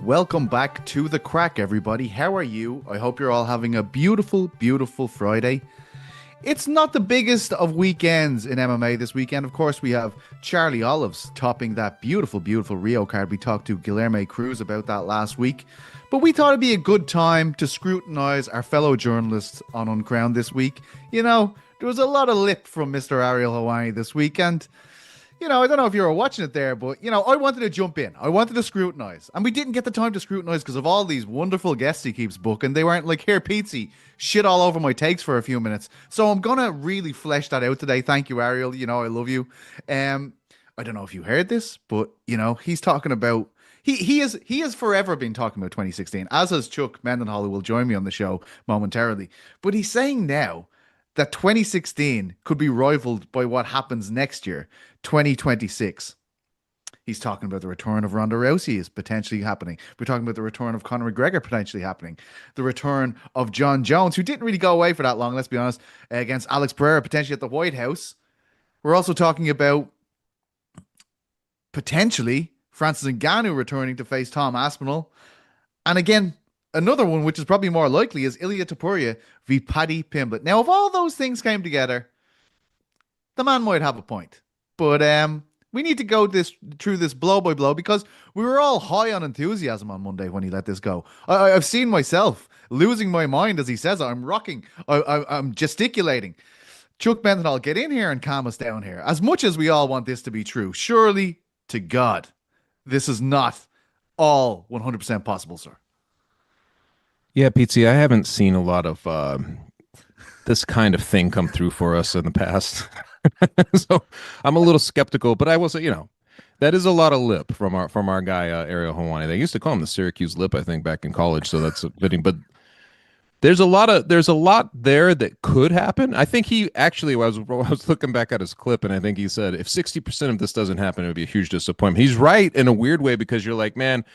welcome back to the Craic, everybody. How are you? I hope you're all having a beautiful, beautiful Friday. It's not the biggest of weekends in MMA this weekend. Of course, we have Charlie Olives topping that beautiful, beautiful Rio card. We talked to Guilherme Cruz about that last week. But we thought it'd be a good time to scrutinize our fellow journalists on Uncrowned this week. You know, there was a lot of lip from Mr. Ariel Helwani this weekend. You know, I don't know if you were watching it there, but, you know, I wanted to jump in. I wanted to scrutinize. And we didn't get the time to scrutinize because of all these wonderful guests he keeps booking. They weren't like, here, Petesy, shit all over my takes for a few minutes. So I'm going to really flesh that out today. Thank you, Ariel. You know, I love you. I don't know if you heard this, but, you know, he's talking about, he has forever been talking about 2016, as has Chuck Mindenhall, who will join me on the show momentarily. But he's saying now that 2016 could be rivaled by what happens next year, 2026. He's talking about the return of Ronda Rousey is potentially happening. We're talking about the return of Conor McGregor potentially happening. The return of Jon Jones, who didn't really go away for that long, let's be honest, against Alex Pereira, potentially at the White House. We're also talking about potentially Francis Ngannou returning to face Tom Aspinall. And again, another one, which is probably more likely, is Ilia Topuria v. Paddy Pimblett. Now, if all those things came together, the man might have a point. But we need to go through this blow by blow because we were all high on enthusiasm on Monday when he let this go. I've seen myself losing my mind as he says it. I'm rocking. I'm gesticulating. Chuck Mindenhall, get in here and calm us down here. As much as we all want this to be true, surely to God, this is not all 100% possible, sir. Yeah, Petesy, I haven't seen a lot of this kind of thing come through for us in the past. So I'm a little skeptical, but I will say, you know, that is a lot of lip from our guy, Ariel Helwani. They used to call him the Syracuse lip, I think, back in college. So that's fitting. But there's a lot there that could happen. I think he actually, I was looking back at his clip, and I think he said if 60% of this doesn't happen, it would be a huge disappointment. He's right in a weird way because you're like, man,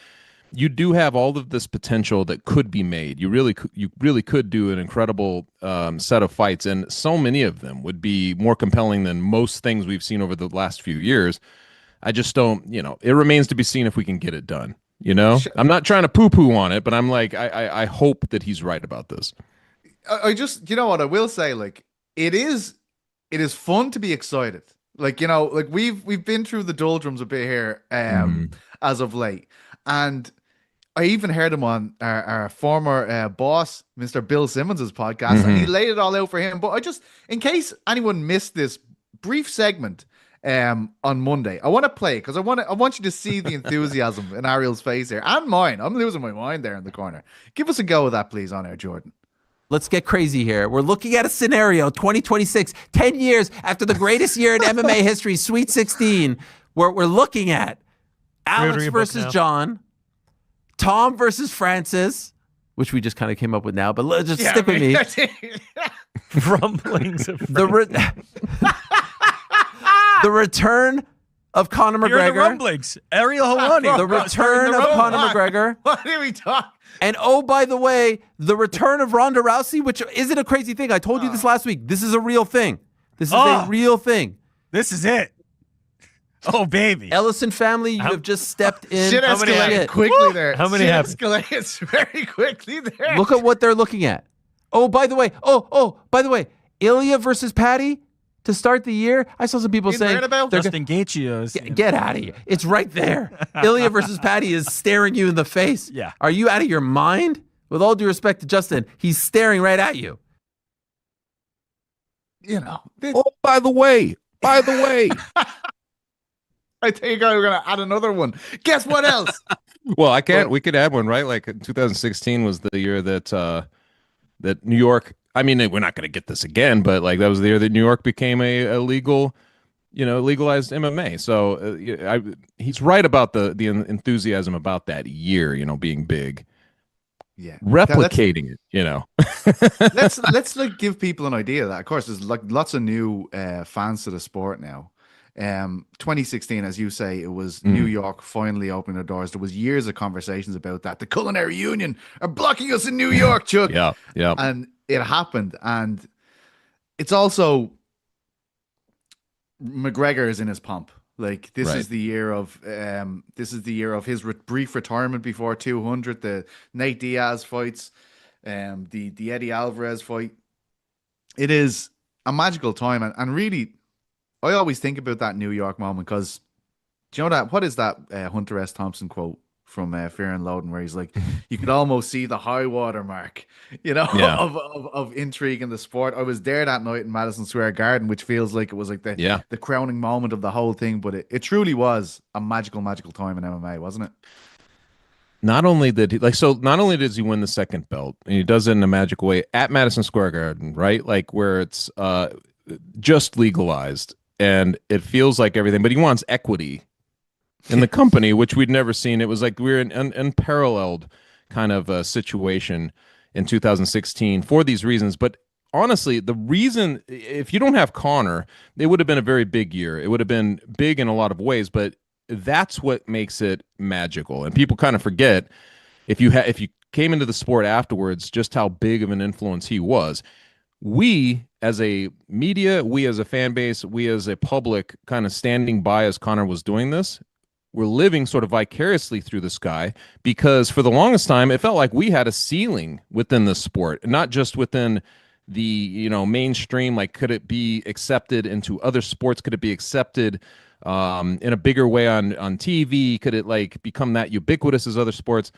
you do have all of this potential that could be made. You really could do an incredible set of fights, and so many of them would be more compelling than most things we've seen over the last few years. I just don't, you know, it remains to be seen if we can get it done. You know, I'm not trying to poo-poo on it, but I'm like, I hope that he's right about this. I just, you know what, I will say, like, it is fun to be excited. Like, you know, like we've been through the doldrums a bit here as of late, and I even heard him on our former boss, Mr. Bill Simmons' podcast, and he laid it all out for him. But I just, in case anyone missed this brief segment on Monday, I want to play because I want you to see the enthusiasm in Ariel's face here and mine. I'm losing my mind there in the corner. Give us a go of that, please, on air, Jordan. Let's get crazy here. We're looking at a scenario, 2026, 10 years after the greatest year in MMA history, Sweet 16, where we're looking at Alex versus John, Tom versus Francis, which we just kind of came up with now, but let's just stick with me. Rumblings of the return of Conor McGregor. Hear the rumblings. Ariel Helwani. The return of Conor McGregor. What did we talk? And oh, by the way, the return of Ronda Rousey, which isn't a crazy thing. I told you this last week. This is a real thing. This is a real thing. This is it. Oh, baby. Ellison family, you have just stepped in. Shit escalated quickly there. How many have escalated very quickly there. Look at what they're looking at. Oh, by the way, by the way, Ilya versus Paddy to start the year. I saw some people saying Justin Gaethje. Get out of here. It's right there. Ilya versus Paddy is staring you in the face. Yeah. Are you out of your mind? With all due respect to Justin, he's staring right at you. You know. Oh, by the way. I think we're going to add another one. Guess what else? Well, I can't. We could add one, right? Like 2016 was the year that that New York. I mean, we're not going to get this again, but like that was the year that New York became a legal, legalized MMA. So he's right about the enthusiasm about that year, being big. Yeah, replicating it. Let's like give people an idea of that. Of course, there's like lots of new fans to the sport now. 2016, as you say, it was New York finally opening the doors. There was years of conversations about that. The Culinary Union are blocking us in New York, Chuck. Yeah. And it happened. And it's also McGregor is in his pomp. Like this is the year of his brief retirement before 200. The Nate Diaz fights, the Eddie Alvarez fight. It is a magical time, and really, I always think about that New York moment because, do you know that what is that Hunter S. Thompson quote from Fear and Loathing, where he's like, you could almost see the high water mark, of intrigue in the sport. I was there that night in Madison Square Garden, which feels like it was like the crowning moment of the whole thing, but it truly was a magical time in MMA, wasn't it? Not only did not only does he win the second belt, and he does it in a magical way at Madison Square Garden, right? Like where it's just legalized and it feels like everything, but he wants equity in the company, which we'd never seen. It was like we were in an unparalleled kind of a situation in 2016 for these reasons. But honestly, the reason, if you don't have Conor, it would have been a very big year. It would have been big in a lot of ways, but that's what makes it magical. And people kind of forget, if you came into the sport afterwards, just how big of an influence he was. We as a media, we as a fan base, we as a public kind of standing by as Conor was doing this, we're living sort of vicariously through this guy, because for the longest time, it felt like we had a ceiling within the sport, not just within the, mainstream. Like, could it be accepted into other sports? Could it be accepted in a bigger way on TV? Could it like become that ubiquitous as other sports?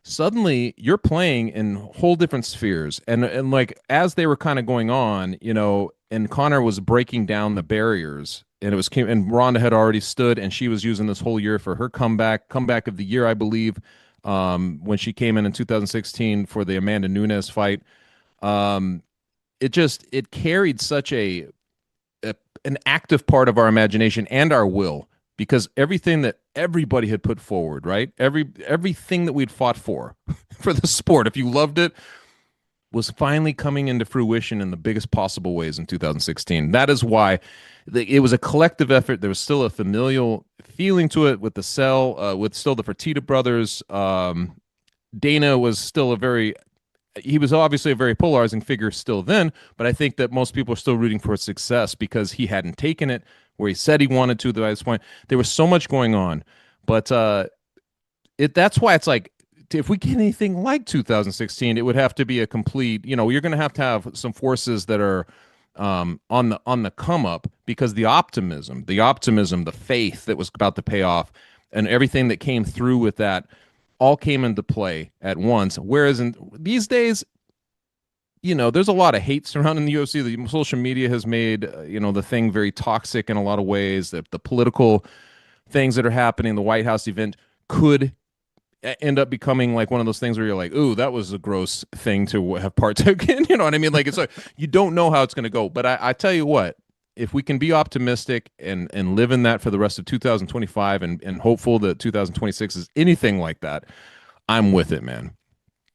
Suddenly you're playing in whole different spheres. And like, as they were kind of going on, and Conor was breaking down the barriers, and Ronda had already stood, and she was using this whole year for her comeback of the year, I believe, when she came in 2016 for the Amanda Nunes fight. It carried such an active part of our imagination and our will, because everything that everybody had put forward, right? Everything that we'd fought for the sport, if you loved it, was finally coming into fruition in the biggest possible ways in 2016. That is why it was a collective effort. There was still a familial feeling to it with the Cell, with still the Fertitta brothers. Dana was still he was obviously a very polarizing figure still then, but I think that most people are still rooting for success because he hadn't taken it where he said he wanted to at this point. There was so much going on, but that's why it's like, if we get anything like 2016, it would have to be a complete, you're going to have some forces that are on the come up, because the optimism, the faith that was about to pay off, and everything that came through with that all came into play at once. Whereas in these days, there's a lot of hate surrounding the UFC. The social media has made, the thing very toxic in a lot of ways. The political things that are happening, the White House event could end up becoming like one of those things where you're like, ooh, that was a gross thing to have partook in. You know what I mean? Like, it's like, you don't know how it's going to go. But I tell you what, if we can be optimistic and live in that for the rest of 2025 and hopeful that 2026 is anything like that, I'm with it, man.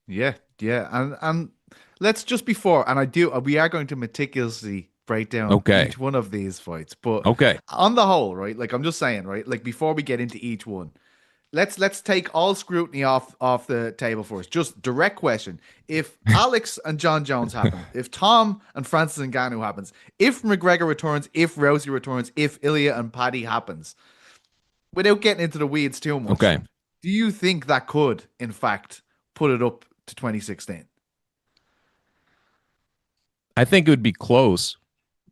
Yeah. And let's just before, and we are going to meticulously break down each one of these fights. But on the whole, right, like I'm just saying, right, like before we get into each one, let's take all scrutiny off the table first. Just direct question. If Alex and Jon Jones happen, if Tom and Francis Ngannou happens, if McGregor returns, if Rousey returns, if Ilya and Paddy happens, without getting into the weeds too much, do you think that could, in fact, put it up to 2016? I think it would be close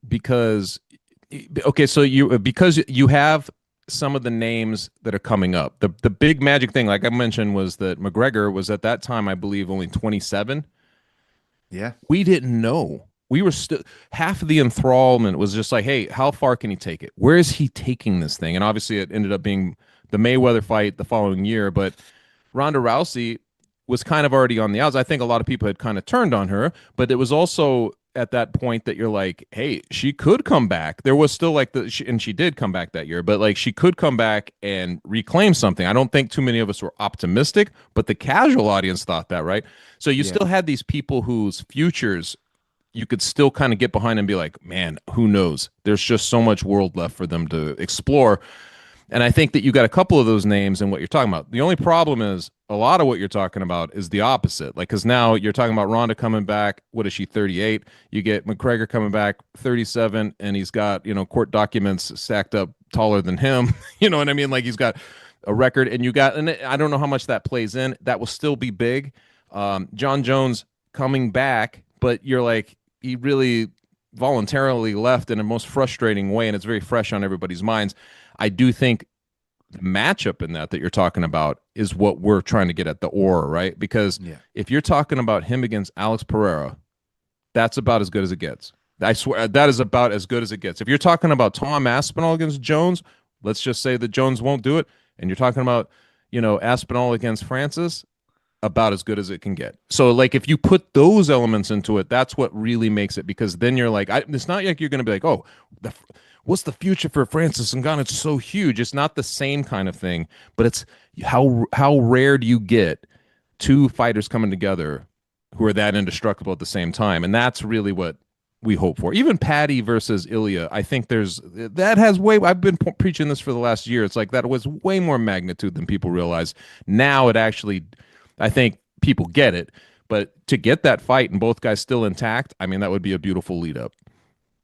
because you have some of the names that are coming up. The big magic thing, like I mentioned, was that McGregor was at that time, I believe, only 27. Yeah. We didn't know. We were still, half of the enthrallment was just like, hey, how far can he take it? Where is he taking this thing? And obviously it ended up being the Mayweather fight the following year, but Ronda Rousey was kind of already on the outs. I think a lot of people had kind of turned on her, but it was also at that point that you're like, hey, she could come back. There was still like and she did come back that year, but like she could come back and reclaim something. I don't think too many of us were optimistic, but the casual audience thought that, right? So you still had these people whose futures you could still kind of get behind and be like, man, who knows? There's just so much world left for them to explore. And I think that you got a couple of those names in what you're talking about. The only problem is a lot of what you're talking about is the opposite. Like, because now you're talking about Ronda coming back. What is she, 38? You get McGregor coming back, 37, and he's got, court documents stacked up taller than him. You know what I mean? Like, he's got a record, and I don't know how much that plays in. That will still be big. Jon Jones coming back, but you're like, he really voluntarily left in a most frustrating way, and it's very fresh on everybody's minds. I do think the matchup in that you're talking about is what we're trying to get at, the aura, right? Because if you're talking about him against Alex Pereira, that's about as good as it gets. I swear, that is about as good as it gets. If you're talking about Tom Aspinall against Jones, let's just say that Jones won't do it, and you're talking about, Aspinall against Francis, about as good as it can get. So, like, if you put those elements into it, that's what really makes it, because then you're like, it's not like you're going to be like, oh, what's the future for Francis Ngannou? It's so huge. It's not the same kind of thing, but it's how rare do you get two fighters coming together who are that indestructible at the same time? And that's really what we hope for. Even Patty versus Ilya, I think I've been preaching this for the last year. It's like that was way more magnitude than people realize. Now it actually, I think people get it, but to get that fight and both guys still intact, I mean, that would be a beautiful lead up.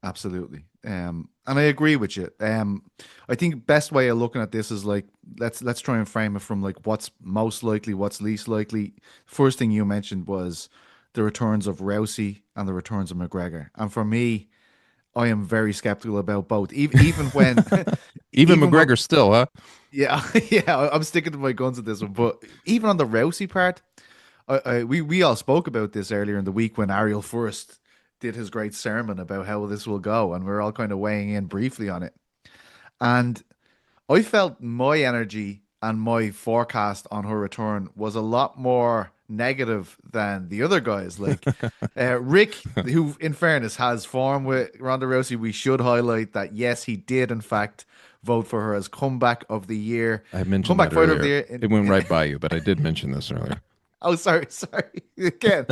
Absolutely. And I agree with you. I think best way of looking at this is like, let's try and frame it from like what's most likely, what's least likely. First thing you mentioned was the returns of Rousey and the returns of McGregor. And for me, I am very skeptical about both. Even when even McGregor when, still, huh? Yeah, yeah. I'm sticking to my guns at this one. But even on the Rousey part, we all spoke about this earlier in the week when Ariel first did his great sermon about how this will go, and we're all kind of weighing in briefly on it. And I felt my energy and my forecast on her return was a lot more negative than the other guys. Like Rick, who in fairness has form with Ronda Rousey, we should highlight that yes, he did in fact vote for her as comeback of the year. I mentioned comeback fighter of the year. It went right by you, but I did mention this earlier. Oh, sorry. Again,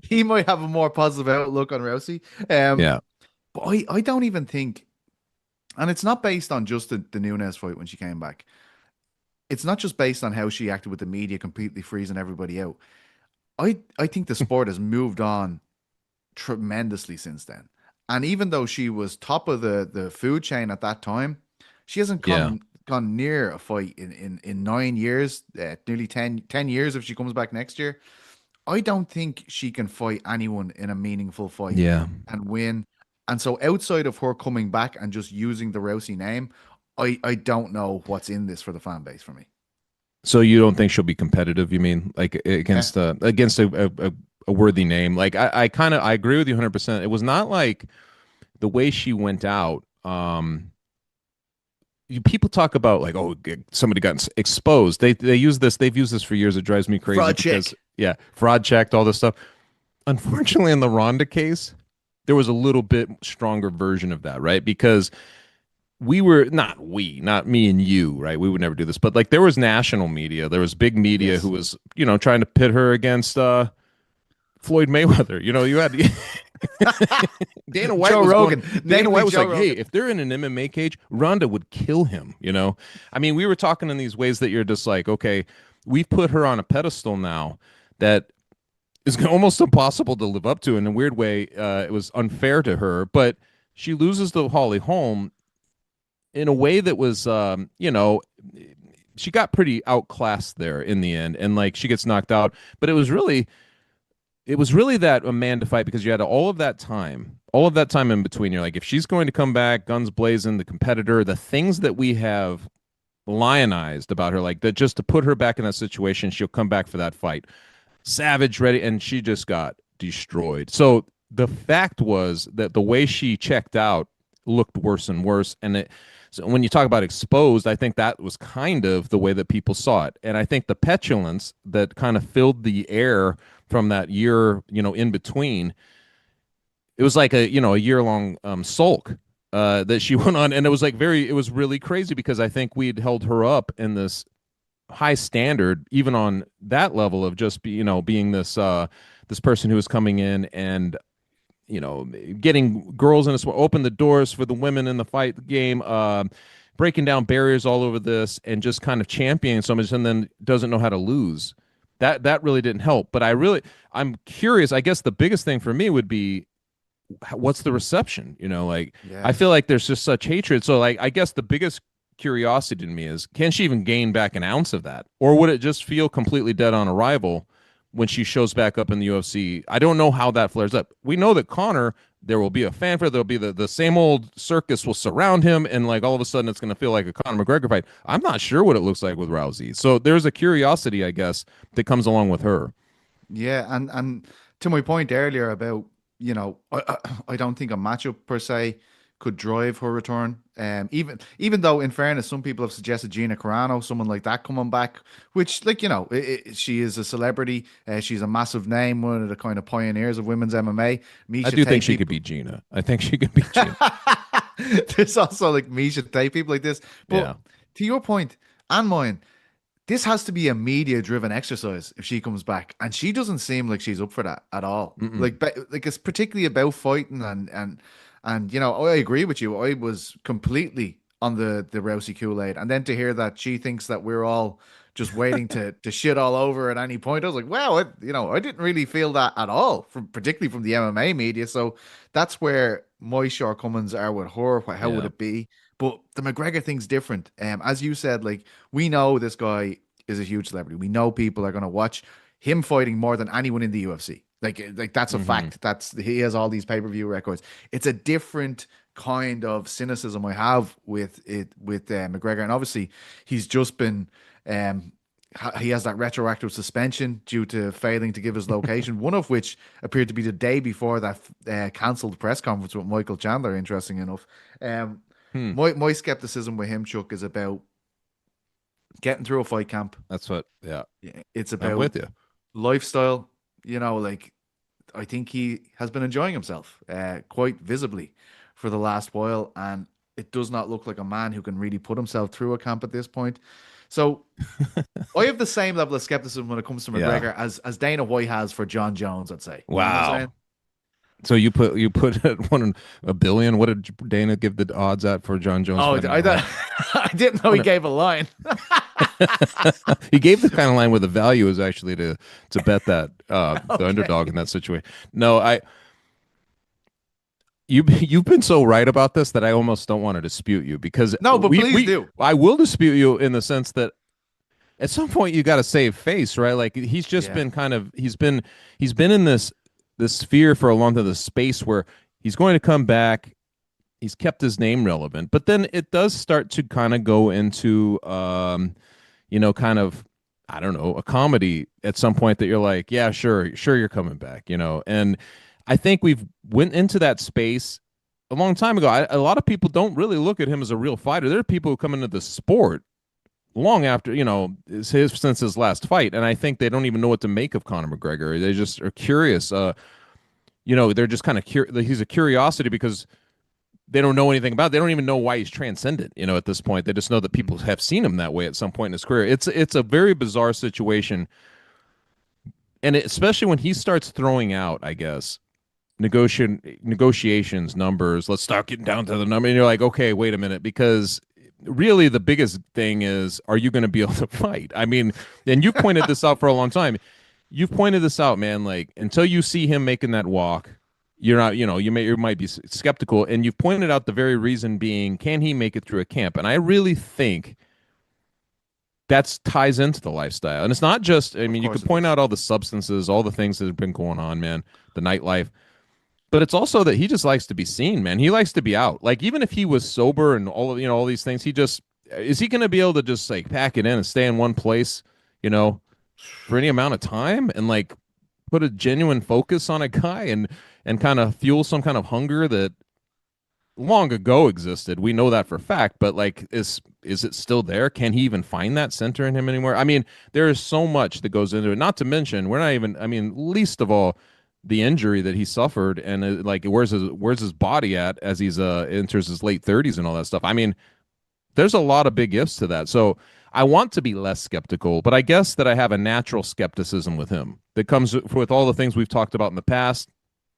he might have a more positive outlook on Rousey. Yeah, but I don't even think, and it's not based on just the Nunes fight when she came back. It's not just based on how she acted with the media completely freezing everybody out. I think the sport has moved on tremendously since then. And even though she was top of the food chain at that time, she hasn't gone near a fight in 9 years, nearly 10 years if she comes back next year. I don't think she can fight anyone in a meaningful fight and win. And so outside of her coming back and just using the Rousey name, I don't know what's in this for the fan base for me. So you don't think she'll be competitive, you mean, like against a worthy name? Like I agree with you 100%. It was not like the way she went out. People talk about like, oh, somebody got exposed. They use this. They've used this for years. It drives me crazy. Fraud checked, all this stuff. Unfortunately, in the Ronda case, there was a little bit stronger version of that, right? Because not me and you, right? We would never do this, but like there was national media, there was big media who was, trying to pit her against Floyd Mayweather. You had Dana White Joe Rogan. Dana White was like, hey, if they're in an MMA cage, Ronda would kill him. I mean, we were talking in these ways that you're just like, okay, we've put her on a pedestal now that is almost impossible to live up to. In a weird way, it was unfair to her, but she loses to Holly Holm in a way that was, she got pretty outclassed there in the end, and like she gets knocked out. But it was really that Amanda fight, because you had all of that time in between. You're like, if she's going to come back, guns blazing, the competitor, the things that we have lionized about her, like that, just to put her back in that situation, she'll come back for that fight, savage, ready, and she just got destroyed. So the fact was that the way she checked out looked worse and worse, and so when you talk about exposed, I think that was kind of the way that people saw it. And I think the petulance that kind of filled the air from that year, in between, it was like a year-long sulk that she went on. And it was like it was really crazy, because I think we'd held her up in this high standard, even on that level of just, being this person who was coming in and, getting girls in this, open the doors for the women in the fight game, breaking down barriers all over this and just kind of championing so much, and then doesn't know how to lose. That really didn't help. But I'm curious. I guess the biggest thing for me would be, what's the reception? Like, I feel like there's just such hatred. So like, I guess the biggest curiosity to me is, can she even gain back an ounce of that, or would it just feel completely dead on arrival when she shows back up in the UFC? I don't know how that flares up. We know that Conor, there will be a fanfare, there'll be the same old circus will surround him, and like all of a sudden it's going to feel like a Conor McGregor fight. I'm not sure what it looks like with Rousey. So there's a curiosity, I guess, that comes along with her. Yeah, and to my point earlier about, I don't think a matchup per se could drive her return. Even though, in fairness, some people have suggested Gina Carano, someone like that, coming back, which, like, she is a celebrity. She's a massive name, one of the kind of pioneers of women's MMA. I do think she could be Gina. I think she could be Gina. There's also like Misha Tate, people like this. But to your point and mine, this has to be a media-driven exercise if she comes back, and she doesn't seem like she's up for that at all. Like it's particularly about fighting, and I agree with you. I was completely on the Rousey Kool-Aid, and then to hear that she thinks that we're all just waiting to shit all over at any point, I was like, wow, I didn't really feel that at all, particularly from the MMA media. So that's where my shortcomings are with her. How would it be? But the McGregor thing's different. As you said, like, we know this guy is a huge celebrity. We know people are going to watch him fighting more than anyone in the UFC. Like that's a fact. He has all these pay-per-view records. It's a different kind of cynicism I have with McGregor, and obviously he's just been he has that retroactive suspension due to failing to give his location, one of which appeared to be the day before that cancelled press conference with Michael Chandler, interesting enough. My skepticism with him, Chuck, is about getting through a fight camp. That's what, it's about I'm with you. Lifestyle. Like, I think he has been enjoying himself quite visibly for the last while, and it does not look like a man who can really put himself through a camp at this point. So I have the same level of skepticism when it comes to McGregor as Dana White has for Jon Jones, I'd say. Wow. So you put at $1 billion. What did Dana give the odds at for Jon Jones? Oh, I didn't know he gave a line. He gave the kind of line where the value is actually to bet that the underdog in that situation. No, you've been so right about this that I almost don't want to dispute you, because please do. I will dispute you in the sense that at some point you got to save face, right? Like, he's just been he's been in this sphere for a long time, the space where he's going to come back. He's kept his name relevant, but then it does start to kind of go into kind of, I don't know, a comedy at some point that you're like, yeah, sure you're coming back, and I think we've went into that space a long time ago. A lot of people don't really look at him as a real fighter. There are people who come into the sport long after, since his last fight, and I think they don't even know what to make of Conor McGregor. They just are curious. They're just kind of he's a curiosity because they don't know anything about it. They don't even know why he's transcendent, at this point. They just know that people have seen him that way at some point in his career. It's a very bizarre situation, and especially when he starts throwing out, I guess, negotiations, numbers. Let's start getting down to the number, and you're like, okay, wait a minute, because really the biggest thing is, are you going to be able to fight? I mean, and you've pointed this out for a long time. You've pointed this out, man. Like, until you see him making that walk, you're not, you might be skeptical. And you've pointed out the very reason being, can he make it through a camp? And I really think that ties into the lifestyle. And it's not just, I mean, you could point out all the substances, all the things that have been going on, man, the nightlife. But it's also that he just likes to be seen, man. He likes to be out. Like, even if he was sober and all of, all these things, is he going to be able to just like pack it in and stay in one place, for any amount of time, and like put a genuine focus on a guy and kind of fuel some kind of hunger that long ago existed? We know that for a fact, but like, is it still there? Can he even find that center in him anymore? I mean, there is so much that goes into it. Not to mention, least of all, the injury that he suffered, and like, where's his body at as he's enters his late 30s and all that stuff. I mean, there's a lot of big ifs to that. So I want to be less skeptical, but I guess that I have a natural skepticism with him that comes with all the things we've talked about in the past,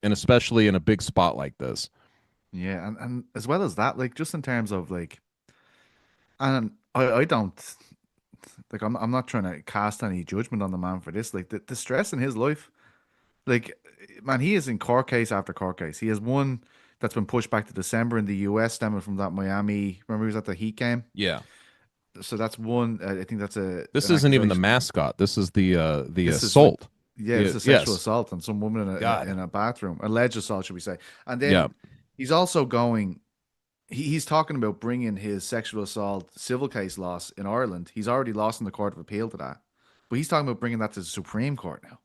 and especially in a big spot like this. Yeah, and as well as that, like, just in terms of like And I don't like. I'm not trying to cast any judgment on the man for this. Like the stress in his life. Like, man, he is in court case after court case. He has one that's been pushed back to December in the US, stemming from that Miami. Remember, he was at the Heat game. Yeah. So that's one. I think that's This an isn't even the accusation. mascot. This is the This is like, assault. yeah, it's a sexual Yes. assault on some woman God. in a bathroom, alleged assault, should we say? And Yeah. then he's also going. He's talking about bringing his sexual assault civil case loss in Ireland. He's already lost in the Court of Appeal to that, but he's talking about bringing that to the Supreme Court now.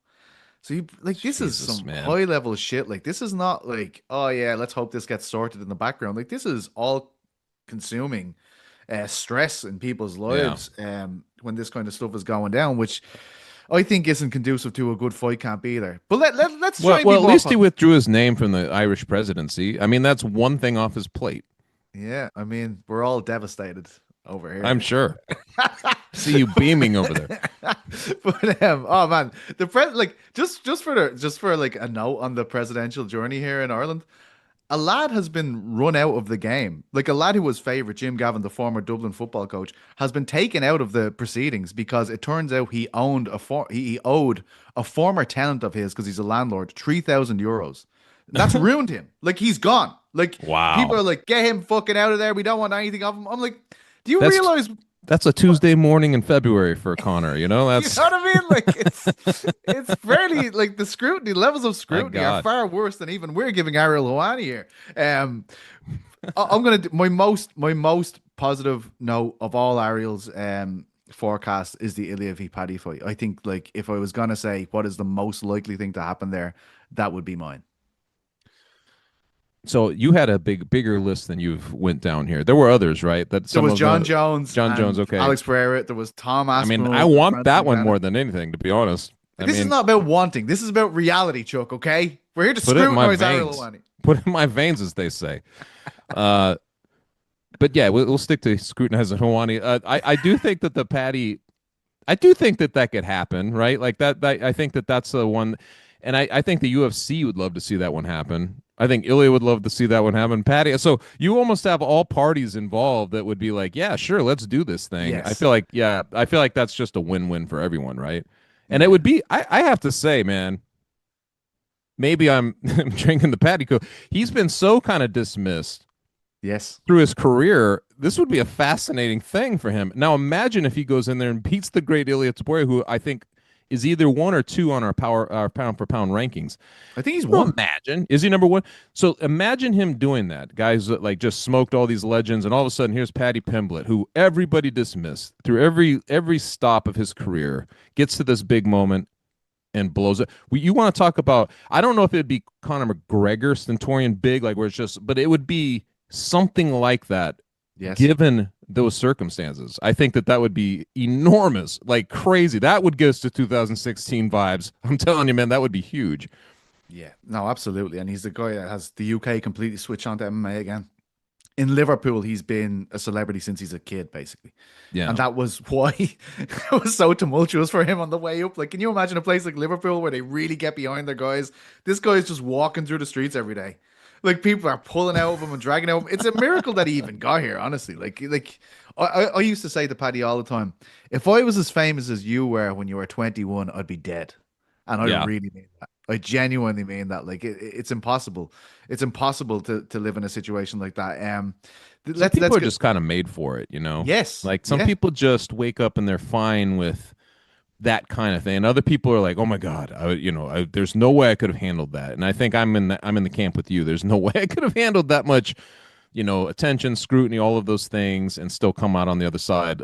So you like this is Jesus, some man. high level shit. Like this is not like, oh yeah, let's hope this gets sorted in the background. Like this is all consuming stress in people's lives when this kind of stuff is going down, which I think isn't conducive to a good fight camp either. But let's try and be Well, at more least he withdrew his name from the Irish presidency. I mean, that's one thing off his plate. Yeah, I mean, we're all devastated over here. I'm sure. See you beaming over there. But oh man, the like just for like a note on the presidential journey here in Ireland, a lad has been run out of the game. Like a lad who was favorite, Jim Gavin, the former Dublin football coach, has been taken out of the proceedings because it turns out he owed a former tenant of his, because he's a landlord, €3,000. That's ruined him. Like he's gone. Like Wow. people are like, get him fucking out of there. We don't want anything of him. I'm like, do you That's- realize? That's a Tuesday morning in February for Connor. You know, that's You know what I mean? Like it's fairly like the scrutiny levels of scrutiny are God. far worse than even we're giving Ariel Helwani here. I'm gonna do my most positive note of all Ariel's forecast is the Ilya v Paddy fight. I think like if I was gonna say what is the most likely thing to happen there, that would be mine. So you had a bigger list than you've went down here. There were others, right? That There some was of Jon the- Jones, Jon and Jones, okay. Alex Pereira. There was Tom I Aspinall. mean, I want Francis that one Ngannou. more than anything, to be honest. This is not about wanting. This is about reality, Chuck. Okay, we're here to Put it in my scrutinize Ariel veins. Helwani. Put it in my veins, as they say. But yeah, we'll stick to scrutinizing Helwani. I do think that the Paddy, I do think that could happen, right? Like that I think that's the one, and I think the UFC would love to see that one happen. I think Ilya would love to see that one happen. Paddy, so you almost have all parties involved that would be like, yeah, sure, let's do this thing. Yes. I feel like that's just a win-win for everyone, right? And it would be, I have to say, man, maybe I'm drinking the Paddy Coke. He's been so kind of dismissed Yes. through his career. This would be a fascinating thing for him. Now imagine if he goes in there and beats the great Ilya Topuria, who I think is either 1 or 2 on our pound for pound rankings. I think he's Well, one. imagine, is he number 1? So imagine him doing that. Guys that like just smoked all these legends, and all of a sudden here's Paddy Pimblett, who everybody dismissed through every stop of his career, gets to this big moment and blows it. You want to talk about? I don't know if it'd be Conor McGregor, Stentorian big, like where it's just, but it would be something like that. Yes. Given those circumstances, I think that would be enormous, like crazy. That would get us to 2016 vibes. I'm telling you, man, that would be huge. Yeah. No, absolutely. And he's the guy that has the UK completely switched on to MMA again. In Liverpool, he's been a celebrity since he's a kid, basically. Yeah. And that was why it was so tumultuous for him on the way up. Like, can you imagine a place like Liverpool where they really get behind their guys? This guy is just walking through the streets every day. Like people are pulling out of him and dragging out of him. It's a miracle that he even got here, honestly. Like I used to say to Paddy all the time, if I was as famous as you were when you were 21, I'd be dead. And I really mean that. I genuinely mean that. Like it's impossible. It's impossible to live in a situation like that. People are just kind of made for it, you know? Yes. Like some people just wake up and they're fine with that kind of thing. Other people are like, "Oh my God, there's no way I could have handled that." And I think I'm in the camp with you. There's no way I could have handled that much, attention, scrutiny, all of those things, and still come out on the other side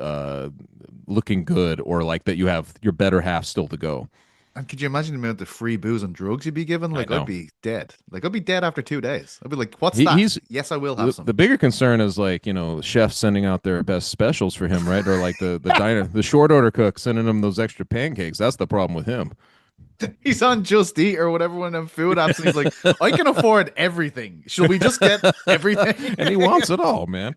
looking good, or like that you have your better half still to go. And could you imagine the amount of free booze and drugs you'd be given? Like I'd be dead. Like I'd be dead after 2 days. I'd be like, "What's that?" Yes, I will have some. The bigger concern is like chefs sending out their best specials for him, right? Or like the diner, the short order cook sending him those extra pancakes. That's the problem with him. He's on Just Eat or whatever, one of them food apps, and he's like, "I can afford everything. Should we just get everything?" And he wants it all, man.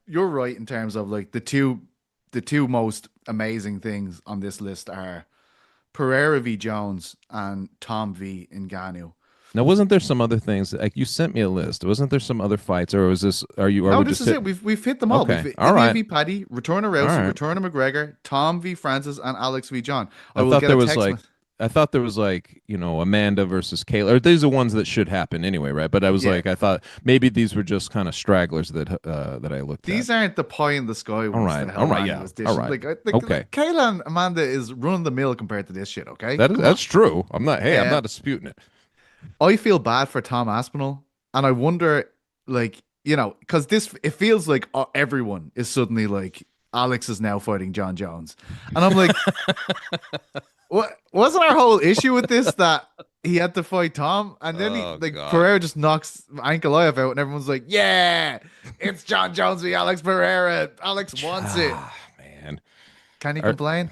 You're right in terms of like the two most amazing things on this list are Pereira v Jones and Tom v Ngannou. Now, wasn't there some other things? Like you sent me a list. Wasn't there some other fights, or was this? Are you? Are No, we this just is it. We've hit them all. We've Okay. hit All Ilya right. v Paddy, Return of All Rousey, right. Return of McGregor, Tom v Francis, and Alex v John. I I will thought get there a was text. like I thought there was like, Amanda versus Kayla. Or these are ones that should happen anyway, right? But I was Yeah, like, I thought maybe these were just kind of stragglers that I looked at. these aren't the pie in the sky All ones right. that All right. Helwani Yeah. was All dishing. right. Like Okay. Kayla and Amanda is run the mill compared to this shit. Okay, That is come on. that's true. I'm Um, not disputing it. I feel bad for Tom Aspinall, and I wonder, like, because it feels like everyone is suddenly like Alex is now fighting Jon Jones, and I'm like, what wasn't our whole issue with this that he had to fight Tom, and then Oh God. Pereira just knocks Ankalaev out, and everyone's like, yeah, it's Jon Jones v Alex Pereira. Alex wants it. Man. Can you Our- complain?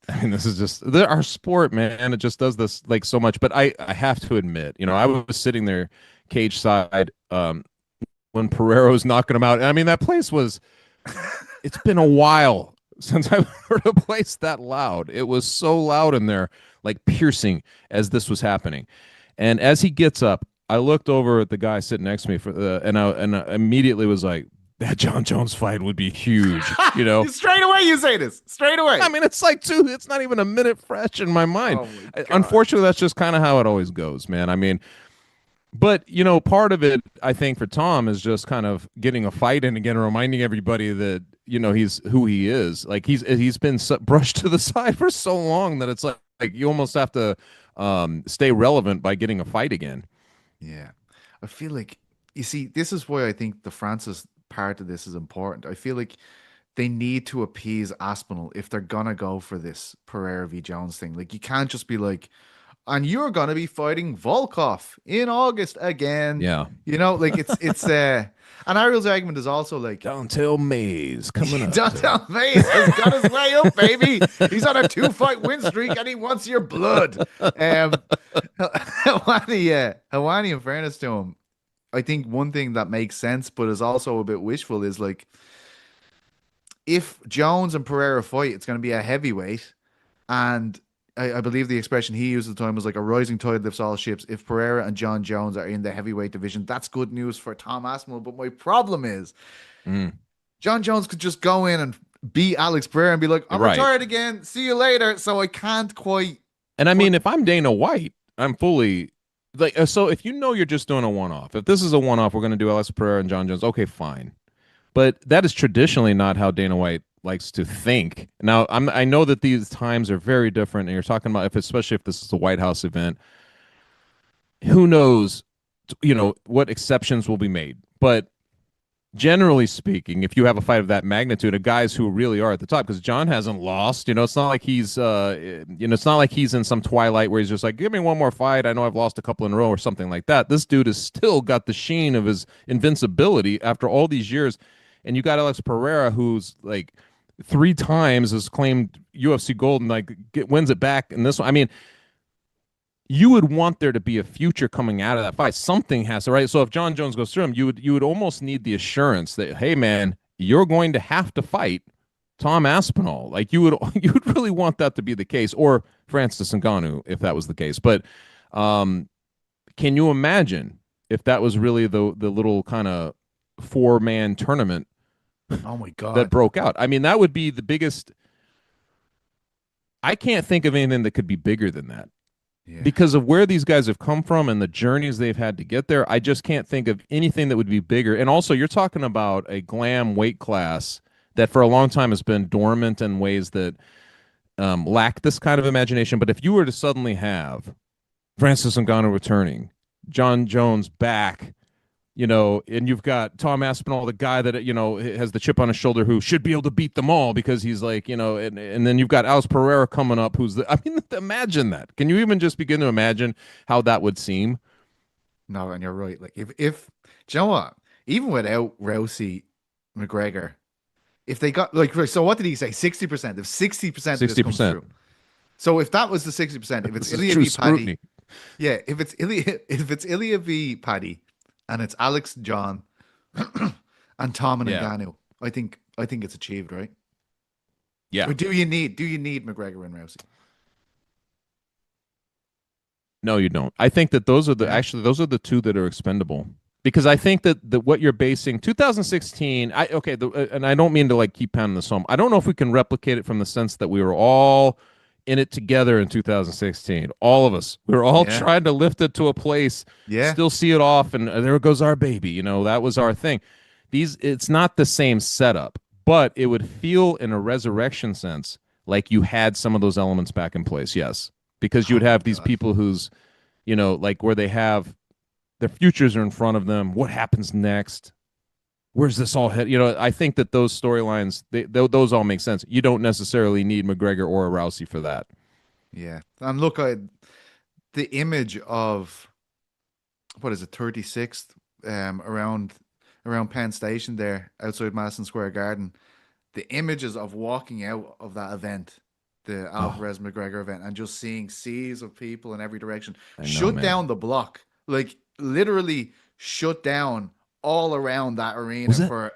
I mean, this is just our sport, man. It just does this like so much. But I have to admit, I was sitting there cage side when Pereira was knocking him out. I mean, that place was. It's been a while since I've heard a place that loud. It was so loud in there, like piercing as this was happening. And as he gets up, I looked over at the guy sitting next to me and I immediately was like, that Jon Jones fight would be huge, Straight away, you say this. Straight away. I mean, it's like it's not even a minute fresh in my mind. Oh my God. Unfortunately, that's just kind of how it always goes, man. I mean, but part of it, I think, for Tom is just kind of getting a fight in again, reminding everybody that he's who he is. Like he's been brushed to the side for so long that it's like you almost have to stay relevant by getting a fight again. Yeah. I feel like, you see, this is why I think the Francis part of this is important. I feel like they need to appease Aspinall if they're gonna go for this Pereira v Jones thing. Like, you can't just be like, and you're gonna be fighting Volkov in August again. Yeah. Like it's and Ariel's argument is also like, Don't tell Mays coming up. don't tell me he's got his way up, baby. He's on a 2-fight win streak and he wants your blood. Helwani, in fairness to him, I think one thing that makes sense but is also a bit wishful is like, if Jones and Pereira fight, it's going to be a heavyweight, and I believe the expression he used at the time was like a rising tide lifts all ships. If Pereira and Jon Jones are in the heavyweight division, that's good news for Tom Aspinall. But my problem is, Jon Jones could just go in and beat Alex Pereira and be like, I'm retired again. See you later. So I can't quite. And I mean, if I'm Dana White, I'm fully like, so if you're just doing a one-off, if this is a one-off, we're going to do Alex Pereira and Jon Jones. Okay, fine. But that is traditionally not how Dana White likes to think. Now, I know that these times are very different, and you're talking about especially if this is a White House event. Who knows, what exceptions will be made. But generally speaking, if you have a fight of that magnitude of guys who really are at the top, because Jon hasn't lost, it's not like he's, it's not like he's in some twilight where he's just like, give me one more fight. I know I've lost a couple in a row or something like that. This dude has still got the sheen of his invincibility after all these years. And you got Alex Pereira, who's like 3 times has claimed UFC gold and like wins it back in this one. I mean, you would want there to be a future coming out of that fight. Something has to, right? So if Jon Jones goes through him, you would almost need the assurance that, hey man, you're going to have to fight Tom Aspinall. Like you would really want that to be the case, or Francis Ngannou if that was the case. But can you imagine if that was really the little kind of 4-man tournament? Oh my God. That broke out. I mean, that would be the biggest. I can't think of anything that could be bigger than that. Yeah. Because of where these guys have come from and the journeys they've had to get there. I just can't think of anything that would be bigger. And also, you're talking about a glam weight class that for a long time has been dormant in ways that lack this kind of imagination. But if you were to suddenly have Francis Ngannou returning, Jon Jones back, and you've got Tom Aspinall, the guy that, has the chip on his shoulder who should be able to beat them all because he's like, and then you've got Alex Pereira coming up imagine that. Can you even just begin to imagine how that would seem? No, and you're right. Like if do you know what? Even without Rousey, McGregor, if they got so what did he say? 60%. If 60% of this comes through. So if that was the 60%, if it's Ilya v Paddy, yeah, if it's Ilya v Paddy, and it's Alex, Jon, and Tom and Ngannou, I think it's achieved, right? Yeah. Or do you need McGregor and Rousey? No, you don't. I think that those are the two that are expendable. Because I think that what you're basing 2016, and I don't mean to like keep pounding this home. I don't know if we can replicate it from the sense that we were all in it together in 2016. All of us, we were all trying to lift it to a place, still see it off, and there goes our baby. You know, that was our thing. It's not the same setup, but it would feel in a resurrection sense like you had some of those elements back in place. Yes, because you would have these people who's, you know, like where they have their futures are in front of them. What happens next? Where's this all head? You know, I think that those storylines, those all make sense. You don't necessarily need McGregor or a Rousey for that. Yeah. And look, the image of, what is it, 36th around Penn Station there outside Madison Square Garden, the images of walking out of that event, the Alvarez McGregor event, and just seeing seas of people in every direction, shut down the block. Like, literally shut down all around that arena for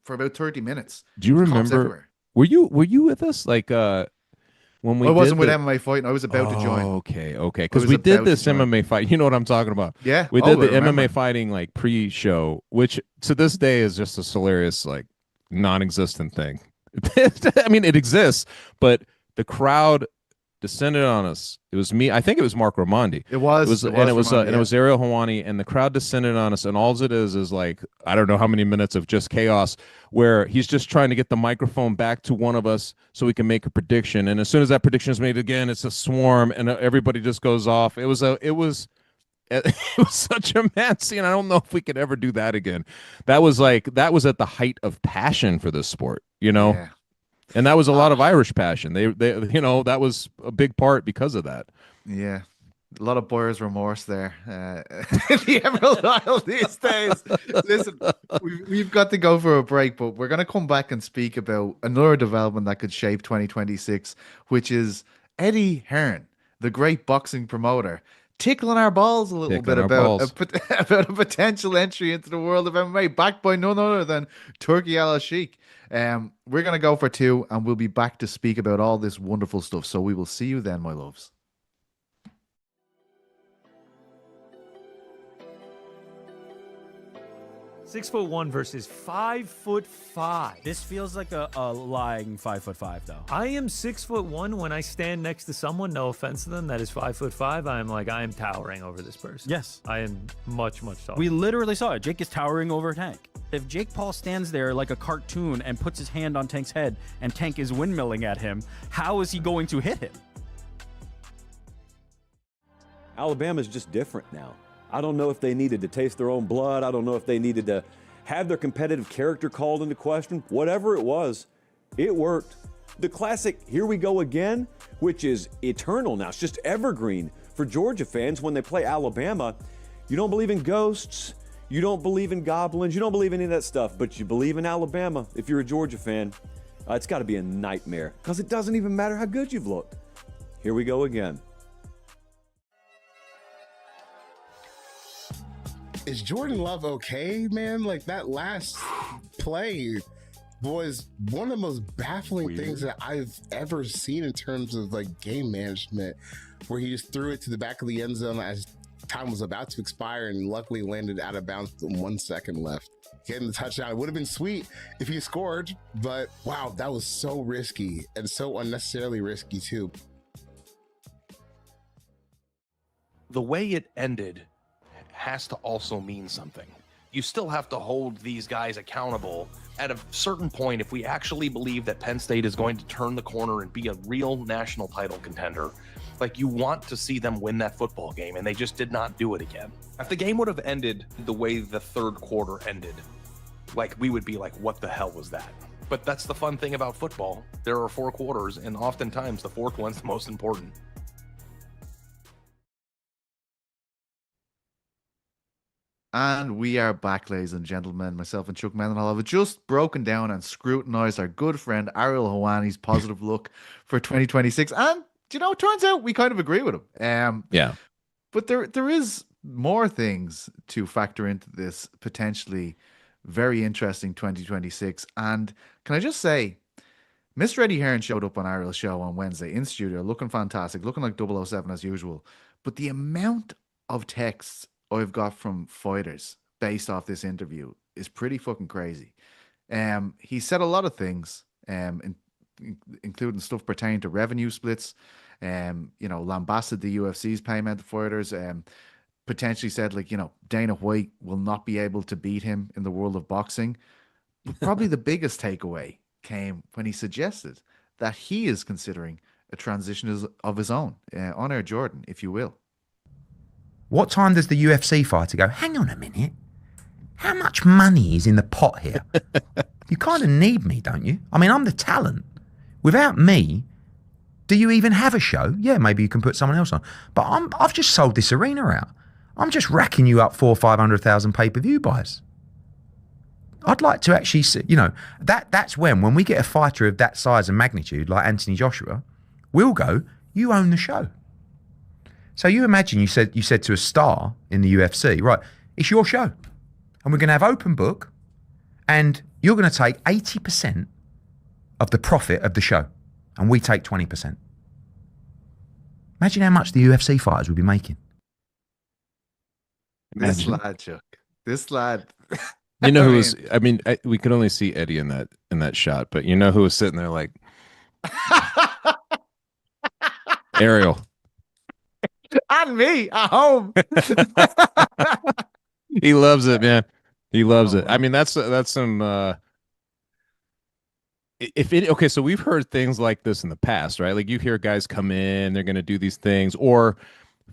about 30 minutes. Do you remember? Were you with us? Like when we? I wasn't with MMA fighting. I was about to join. Okay. Because we did this MMA fight. You know what I'm talking about? Yeah. We did the MMA fighting like pre-show, which to this day is just a hilarious, like, non-existent thing. I mean, it exists, but the crowd descended on us. It was me. I think it was Mark Raimondi. It was Ariel Helwani, and the crowd descended on us. And all it is like, I don't know how many minutes of just chaos where he's just trying to get the microphone back to one of us so we can make a prediction. And as soon as that prediction is made again, it's a swarm, and everybody just goes off. It was such a mad scene. I don't know if we could ever do that again. That was at the height of passion for this sport, you know. Yeah. And that was a lot of Irish passion. They you know, that was a big part because of that. Yeah. A lot of buyer's remorse there in the Emerald Isle these days. Listen, we've got to go for a break, but we're going to come back and speak about another development that could shape 2026, which is Eddie Hearn, the great boxing promoter, tickling our balls a little bit about a potential entry into the world of MMA, backed by none other than Turki Al-Sheikh. We're going to go for 2, and we'll be back to speak about all this wonderful stuff. So we will see you then, my loves. .6'1" versus 5'5". This feels like a lying 5'5" though. I am 6'1" when I stand next to someone, no offense to them, that is 5'5". I am towering over this person. Yes. I am much, much taller. We literally saw it. Jake is towering over Tank. If Jake Paul stands there like a cartoon and puts his hand on Tank's head and Tank is windmilling at him, how is he going to hit him? Alabama's just different now. I don't know if they needed to taste their own blood. I don't know if they needed to have their competitive character called into question. Whatever it was, it worked. The classic "Here we go again," which is eternal now. It's just evergreen for Georgia fans when they play Alabama. You don't believe in ghosts. You don't believe in goblins. You don't believe in any of that stuff, but you believe in Alabama if you're a Georgia fan. It's got to be a nightmare because it doesn't even matter how good you've looked. Here we go again. Is Jordan Love okay, man? Like, that last play was one of the most baffling things that I've ever seen in terms of like game management, where he just threw it to the back of the end zone as time was about to expire and luckily landed out of bounds with 1 second left. Getting the touchdown, it would have been sweet if he scored, but wow, that was so risky and so unnecessarily risky too. The way it ended has to also mean something. You still have to hold these guys accountable. At a certain point, if we actually believe that Penn State is going to turn the corner and be a real national title contender, like, you want to see them win that football game, and they just did not do it again. If the game would have ended the way the third quarter ended, like, we would be like, what the hell was that? But that's the fun thing about football. There are 4 quarters, and oftentimes the fourth one's the most important. And we are back, ladies and gentlemen. Myself and Chuck Mindenhall have just broken down and scrutinized our good friend Ariel Helwani's positive look for 2026. And, you know, it turns out we kind of agree with him. Yeah. But there is more things to factor into this potentially very interesting 2026. And can I just say, Mr. Eddie Hearn showed up on Ariel's show on Wednesday in studio, looking fantastic, looking like 007 as usual. But the amount of texts I've got from fighters based off this interview is pretty fucking crazy. He said a lot of things, including stuff pertaining to revenue splits, lambasted the UFC's payment to fighters, potentially said, like, Dana White will not be able to beat him in the world of boxing. But probably the biggest takeaway came when he suggested that he is considering a transition of his own, on Air Jordan, if you will. What time does the UFC fighter go, hang on a minute, how much money is in the pot here? You kind of need me, don't you? I mean, I'm the talent. Without me, do you even have a show? Yeah, maybe you can put someone else on. But I've just sold this arena out. I'm just racking you up 400,000 or 500,000 pay-per-view buys. I'd like to actually see, that's when we get a fighter of that size and magnitude, like Anthony Joshua, we'll go, you own the show. So you imagine you said to a star in the UFC, right, it's your show. And we're going to have open book, and you're going to take 80% of the profit of the show, and we take 20%. Imagine how much the UFC fighters would be making. This lad, Chuck. This lad. You know who was? I mean, we could only see Eddie in that shot, but you know who was sitting there like Ariel and me at home. He loves it, man. He loves it. I mean, that's some. Okay, so we've heard things like this in the past, right? Like you hear guys come in, they're going to do these things, or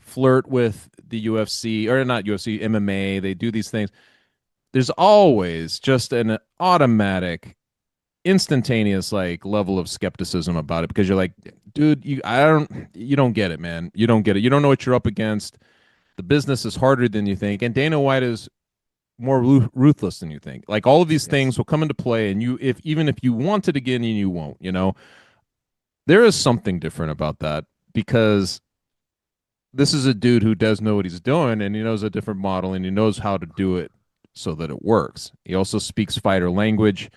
flirt with the UFC, or not UFC, MMA. They do these things. There's always just an automatic, instantaneous like level of skepticism about it, because you're like, dude, you don't get it, man. You don't get it. You don't know what you're up against. The business is harder than you think, and Dana White is more ruthless than you think. Like all of these things will come into play, and even if you want it again, you won't. There is something different about that, because this is a dude who does know what he's doing, and he knows a different model, and he knows how to do it so that it works. He also speaks fighter language.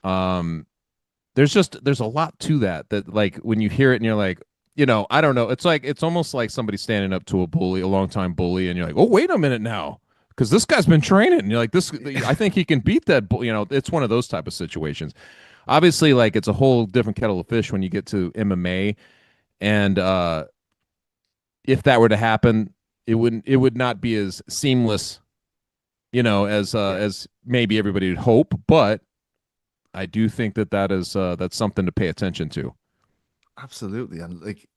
There's a lot to that like when you hear it and you're like, I don't know. It's almost like somebody standing up to a longtime bully, and you're like, oh, wait a minute now, because this guy's been training. And you're like, I think he can beat that. It's one of those type of situations. Obviously, like it's a whole different kettle of fish when you get to MMA, and if that were to happen, it would not be as seamless, as maybe everybody would hope. But I do think that's something to pay attention to. Absolutely. And like,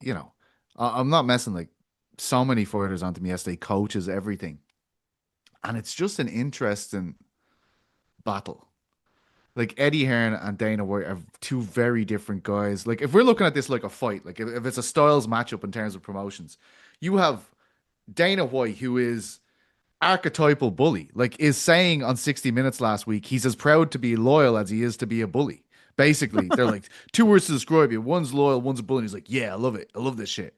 I'm not messing, like so many fighters onto me yesterday, coaches, everything. And it's just an interesting battle. Like Eddie Hearn and Dana White are two very different guys. Like if we're looking at this like a fight, like if it's a styles matchup in terms of promotions, you have Dana White, who is archetypal bully, like is saying on 60 Minutes last week, he's as proud to be loyal as he is to be a bully. Basically, they're like, two words to describe you. One's loyal, one's a bully. And he's like, yeah, I love it. I love this shit.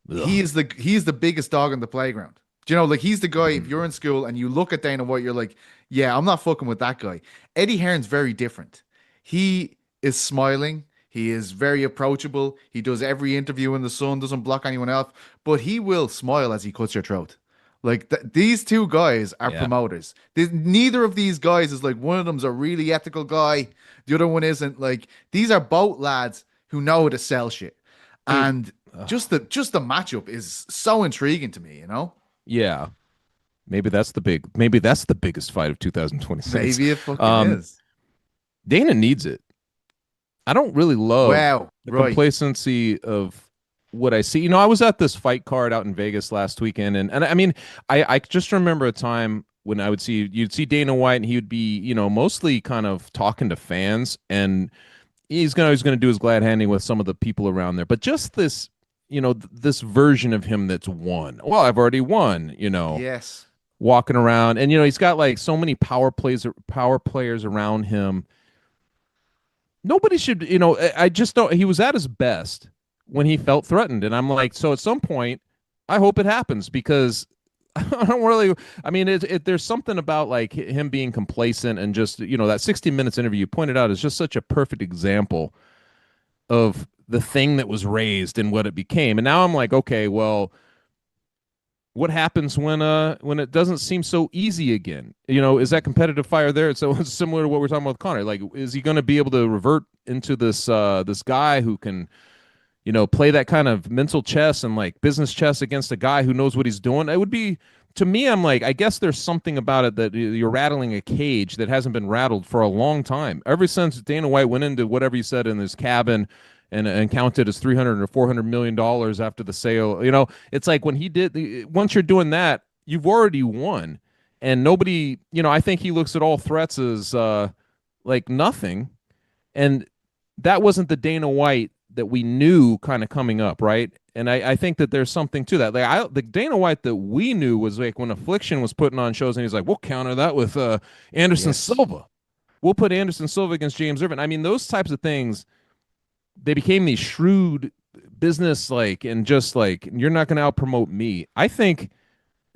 He's the biggest dog on the playground. Do you know, like he's the guy, if you're in school and you look at Dana White, you're like, yeah, I'm not fucking with that guy. Eddie Hearn's very different. He is smiling. He is very approachable. He does every interview in the sun, doesn't block anyone else, but he will smile as he cuts your throat. Like these two guys are promoters. Neither of these guys is like, one of them's a really ethical guy, the other one isn't. Like these are both lads who know how to sell shit, and just the matchup is so intriguing to me. Yeah, maybe that's the biggest fight of 2026. Maybe it fucking is. Dana needs it. I don't really love the complacency of what I see. I was at this fight card out in Vegas last weekend, and I mean, I just remember a time when you'd see Dana White, and he would be, mostly kind of talking to fans, and he's going to do his glad handing with some of the people around there, but just this, this version of him that's won. Well, I've already won, Yes. Walking around, and he's got like so many power players around him. Nobody should, I just don't. He was at his best when he felt threatened, and I'm like, so at some point, I hope it happens, because I don't really. I mean, there's something about like him being complacent and just that 60 Minutes interview you pointed out is just such a perfect example of the thing that was raised and what it became. And now I'm like, okay, well, what happens when it doesn't seem so easy again? Is that competitive fire there? So it's similar to what we're talking about with Conor. Like, is he going to be able to revert into this guy who can play that kind of mental chess and like business chess against a guy who knows what he's doing? It would be, to me, I'm like, I guess there's something about it that you're rattling a cage that hasn't been rattled for a long time. Ever since Dana White went into whatever he said in his cabin and counted as $300 or $400 million after the sale, it's like when he did, once you're doing that, you've already won. And nobody, I think he looks at all threats as like nothing. And that wasn't the Dana White that we knew kind of coming up, right? And I think that there's something to that. Like the Dana White that we knew was like when Affliction was putting on shows, and he's like, we'll counter that with Anderson Silva. We'll put Anderson Silva against James Irvin. I mean, those types of things, they became these shrewd business, like, and just like, you're not going to out promote me. I think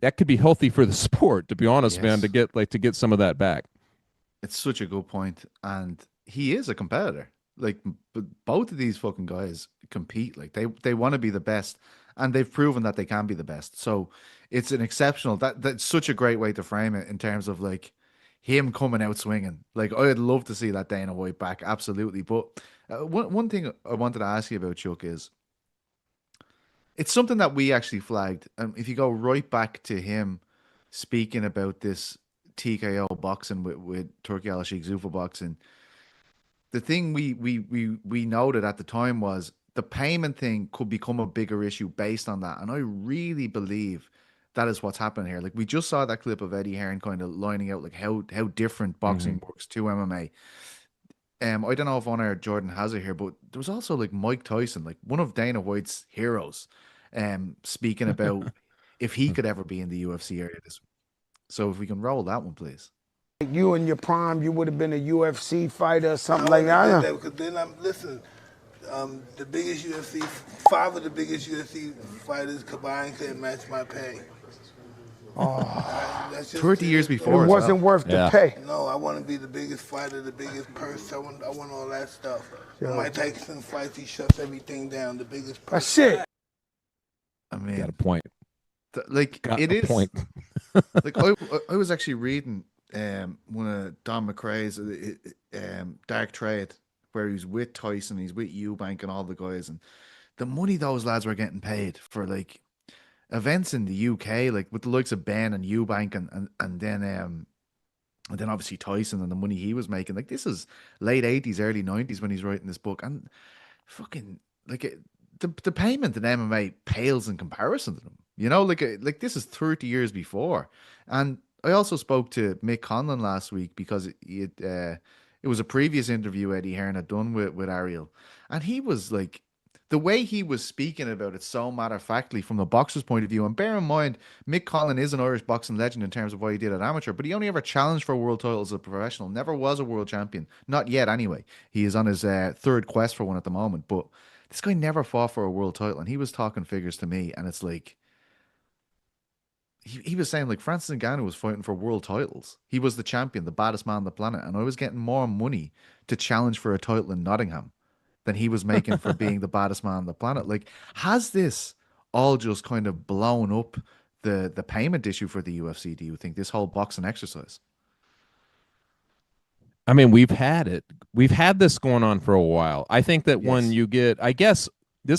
that could be healthy for the sport, to be honest, man, to get some of that back. It's such a good point, and he is a competitor. Like, both of these fucking guys compete. Like, they want to be the best, and they've proven that they can be the best. So it's an exceptional. That's such a great way to frame it in terms of like him coming out swinging. Like, I'd love to see that Dana White back, absolutely. But one thing I wanted to ask you about, Chuck, is it's something that we actually flagged. If you go right back to him speaking about this TKO boxing with Turki Al-Sheikh Zuffa boxing, the thing we noted at the time was the payment thing could become a bigger issue based on that. And I really believe that is what's happening here. Like, we just saw that clip of Eddie Hearn kind of lining out like how different boxing works to MMA. I don't know if Honor Jordan has it here, but there was also like Mike Tyson, like one of Dana White's heroes, speaking about if he could ever be in the UFC area. So if we can roll that one, please. You in your prime, you would have been a UFC fighter or something like that. Because then the biggest UFC, 5 of the biggest UFC fighters combined couldn't match my pay. Oh, that's just 30 years before. It wasn't worth the pay. No, I want to be the biggest fighter, the biggest purse. I want all that stuff. When Mike Tyson fights, he shuts everything down. The biggest purse. That's it. I mean, got a point. It is. Point. Like, I was actually reading one of Don McRae's Dark Trade, where he's with Tyson, he's with Eubank and all the guys, and the money those lads were getting paid for like events in the UK, like with the likes of Ben and Eubank and then obviously Tyson and the money he was making. Like, this is late 80s, early 90s when he's writing this book, and fucking like the payment in MMA pales in comparison to them. Like this is 30 years before. And I also spoke to Mick Conlon last week because it was a previous interview Eddie Hearn had done with Ariel, and he was like, the way he was speaking about it so matter-of-factly from the boxer's point of view. And bear in mind, Mick Conlon is an Irish boxing legend in terms of what he did at amateur, but he only ever challenged for a world title as a professional, never was a world champion. Not yet, anyway. He is on his third quest for one at the moment, but this guy never fought for a world title, and he was talking figures to me, and it's like, he was saying like Francis Ngannou was fighting for world titles. He was the champion, the baddest man on the planet, and I was getting more money to challenge for a title in Nottingham than he was making for being the baddest man on the planet. Like, has this all just kind of blown up the payment issue for the UFC, do you think, this whole boxing exercise? I mean, we've had it. We've had this going on for a while. I think that when you get, I guess we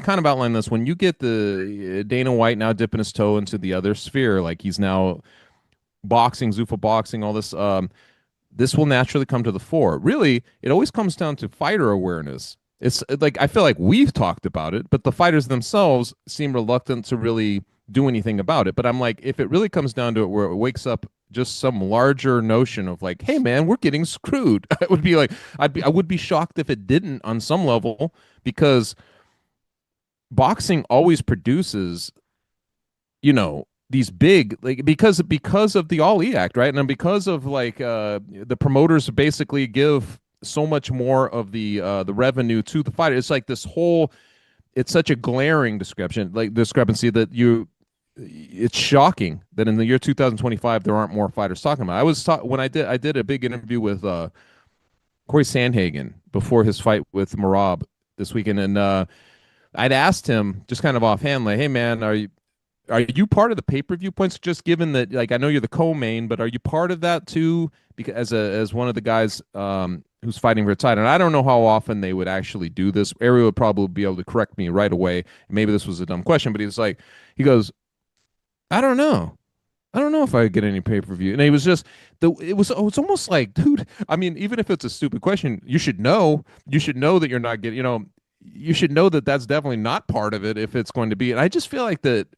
kind of outlined this, when you get the Dana White now dipping his toe into the other sphere, like he's now boxing, Zuffa boxing, all this, this will naturally come to the fore. Really, it always comes down to fighter awareness. It's like, I feel like we've talked about it, but the fighters themselves seem reluctant to really do anything about it. But I'm like, if it really comes down to it, where it wakes up just some larger notion of like, hey man, we're getting screwed. I would be like, I would be shocked if it didn't on some level, because boxing always produces, these big, like, because of the Ali Act, right? And because of like the promoters basically give so much more of the revenue to the fighter. It's like this whole, it's such a glaring discrepancy that it's shocking that in the year 2025 there aren't more fighters talking about it. When I did a big interview with Corey Sandhagen before his fight with Marab this weekend, and I'd asked him just kind of offhand, like, "Hey man, are you part of the pay-per-view points? Just given that, like, I know you're the co-main, but are you part of that too? Because as one of the guys who's fighting for a title, and I don't know how often they would actually do this. Ariel would probably be able to correct me right away. Maybe this was a dumb question, but he goes, I don't know. I don't know if I get any pay-per-view. And it was just it's almost like, dude, I mean, even if it's a stupid question, you should know that you're not getting, you should know that that's definitely not part of it if it's going to be. And I just feel like that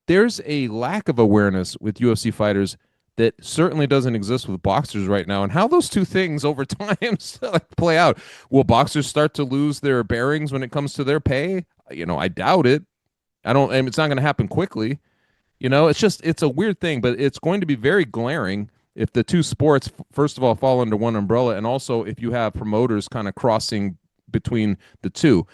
there's a lack of awareness with UFC fighters that certainly doesn't exist with boxers right now, and how those two things over time play out. Will boxers start to lose their bearings when it comes to their pay? I doubt it. And it's not going to happen quickly. It's a weird thing, but it's going to be very glaring if the two sports, first of all, fall under one umbrella, and also if you have promoters kind of crossing between the two.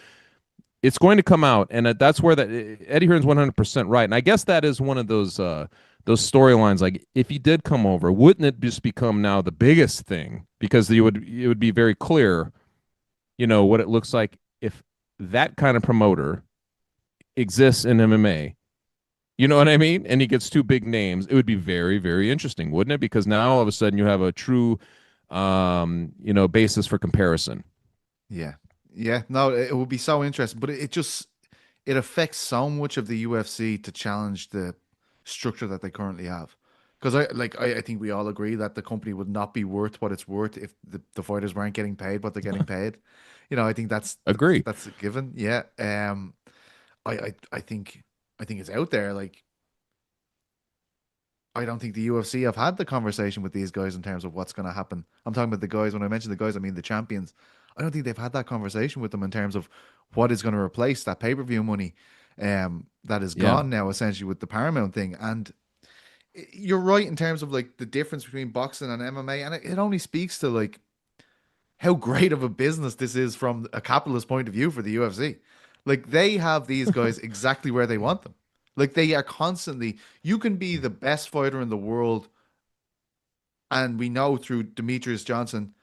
It's going to come out, and that's where Eddie Hearn's 100% right. And I guess that is one of those storylines. Like, if he did come over, wouldn't it just become now the biggest thing? Because it would be very clear, what it looks like if that kind of promoter exists in MMA. You know what I mean? And he gets two big names. It would be very, very interesting, wouldn't it? Because now all of a sudden you have a true, basis for comparison. Yeah. Yeah. No, it would be so interesting, but it affects so much of the UFC to challenge the structure that they currently have. Because I think we all agree that the company would not be worth what it's worth if the fighters weren't getting paid what they're getting paid. I think that's a given. Yeah. I think it's out there. Like, I don't think the UFC have had the conversation with these guys in terms of what's going to happen. I'm talking about the guys. When I mention the guys, I mean the champions. I don't think they've had that conversation with them in terms of what is going to replace that pay-per-view money that is gone now, essentially, with the Paramount thing. And you're right in terms of like the difference between boxing and MMA, and it only speaks to like how great of a business this is from a capitalist point of view for the UFC. Like, they have these guys exactly where they want them. Like, they are constantly, you can be the best fighter in the world, and we know through Demetrius Johnson,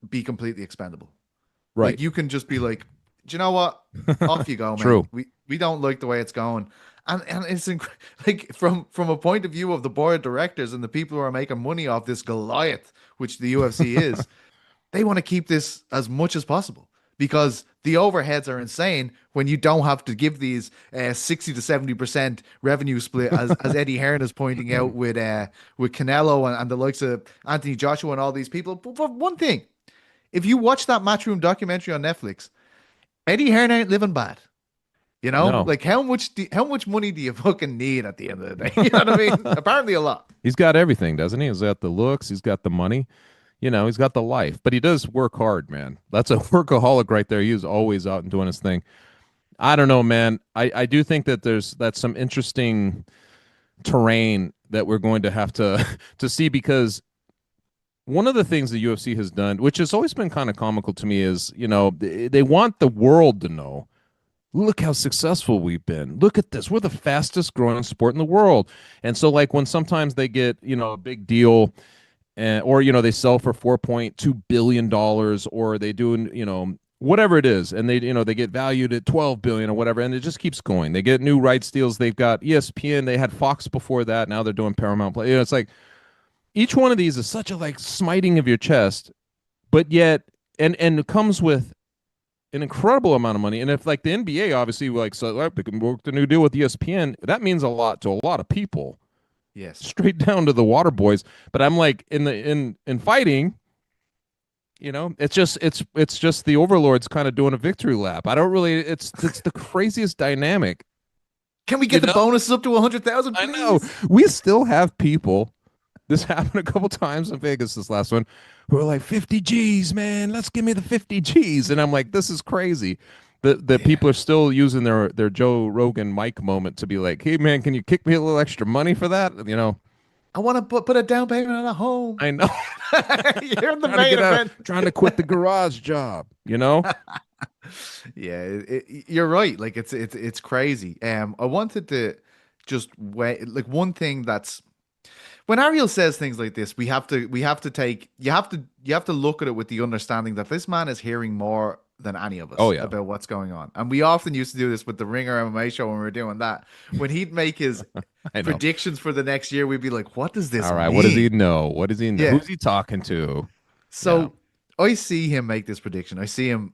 be completely expendable. Right. Like, you can just be like, do you know what? Off you go, man. True. We don't like the way it's going. And it's like, from a point of view of the board of directors and the people who are making money off this Goliath, which the UFC is, they want to keep this as much as possible. Because the overheads are insane when you don't have to give these 60 to 70% revenue split, as Eddie Hearn is pointing out with Canelo and the likes of Anthony Joshua and all these people. But for one thing, if you watch that Matchroom documentary on Netflix, Eddie Hearn ain't living bad. No. Like, how much money do you fucking need at the end of the day? You know what I mean? Apparently a lot. He's got everything, doesn't he? He's got the looks. He's got the money. He's got the life, but he does work hard, man. That's a workaholic right there. He is always out and doing his thing. I don't know, man. I do think that that's some interesting terrain that we're going to have to see, because one of the things the UFC has done, which has always been kind of comical to me, is, they want the world to know, look how successful we've been. Look at this. We're the fastest growing sport in the world. And so, like, when sometimes they get, a big deal, or they sell for $4.2 billion, or they do whatever it is, and they get valued at $12 billion or whatever, and it just keeps going. They get new rights deals. They've got ESPN. They had Fox before that. Now they're doing Paramount Play. It's like each one of these is such a like smiting of your chest, but yet and it comes with an incredible amount of money. And if like the NBA obviously they can work the new deal with ESPN, that means a lot to a lot of people. Yes, straight down to the water boys. But I'm like, in fighting, it's just the overlords kind of doing a victory lap. I don't really. It's the craziest dynamic. Can we get the bonuses up to 100,000? I know we still have people. This happened a couple times in Vegas. This last one, who are like 50 G's, man. Let's give me the 50 G's, and I'm like, this is crazy. People are still using their Joe Rogan mic moment to be like, hey, man, can you kick me a little extra money for that? I want to put a down payment on a home. I know. You're in the main event. Trying to quit the garage job, Yeah, you're right. Like, it's crazy. I wanted to just way like one thing that's when Ariel says things like this, we have to take you have to look at it with the understanding that this man is hearing more than any of us about what's going on. And we often used to do this with the Ringer MMA show when we were doing that. When he'd make his predictions for the next year, we'd be like, what does this mean? What does he know? What does he know? Who's he talking to? So I see him make this prediction. I see him,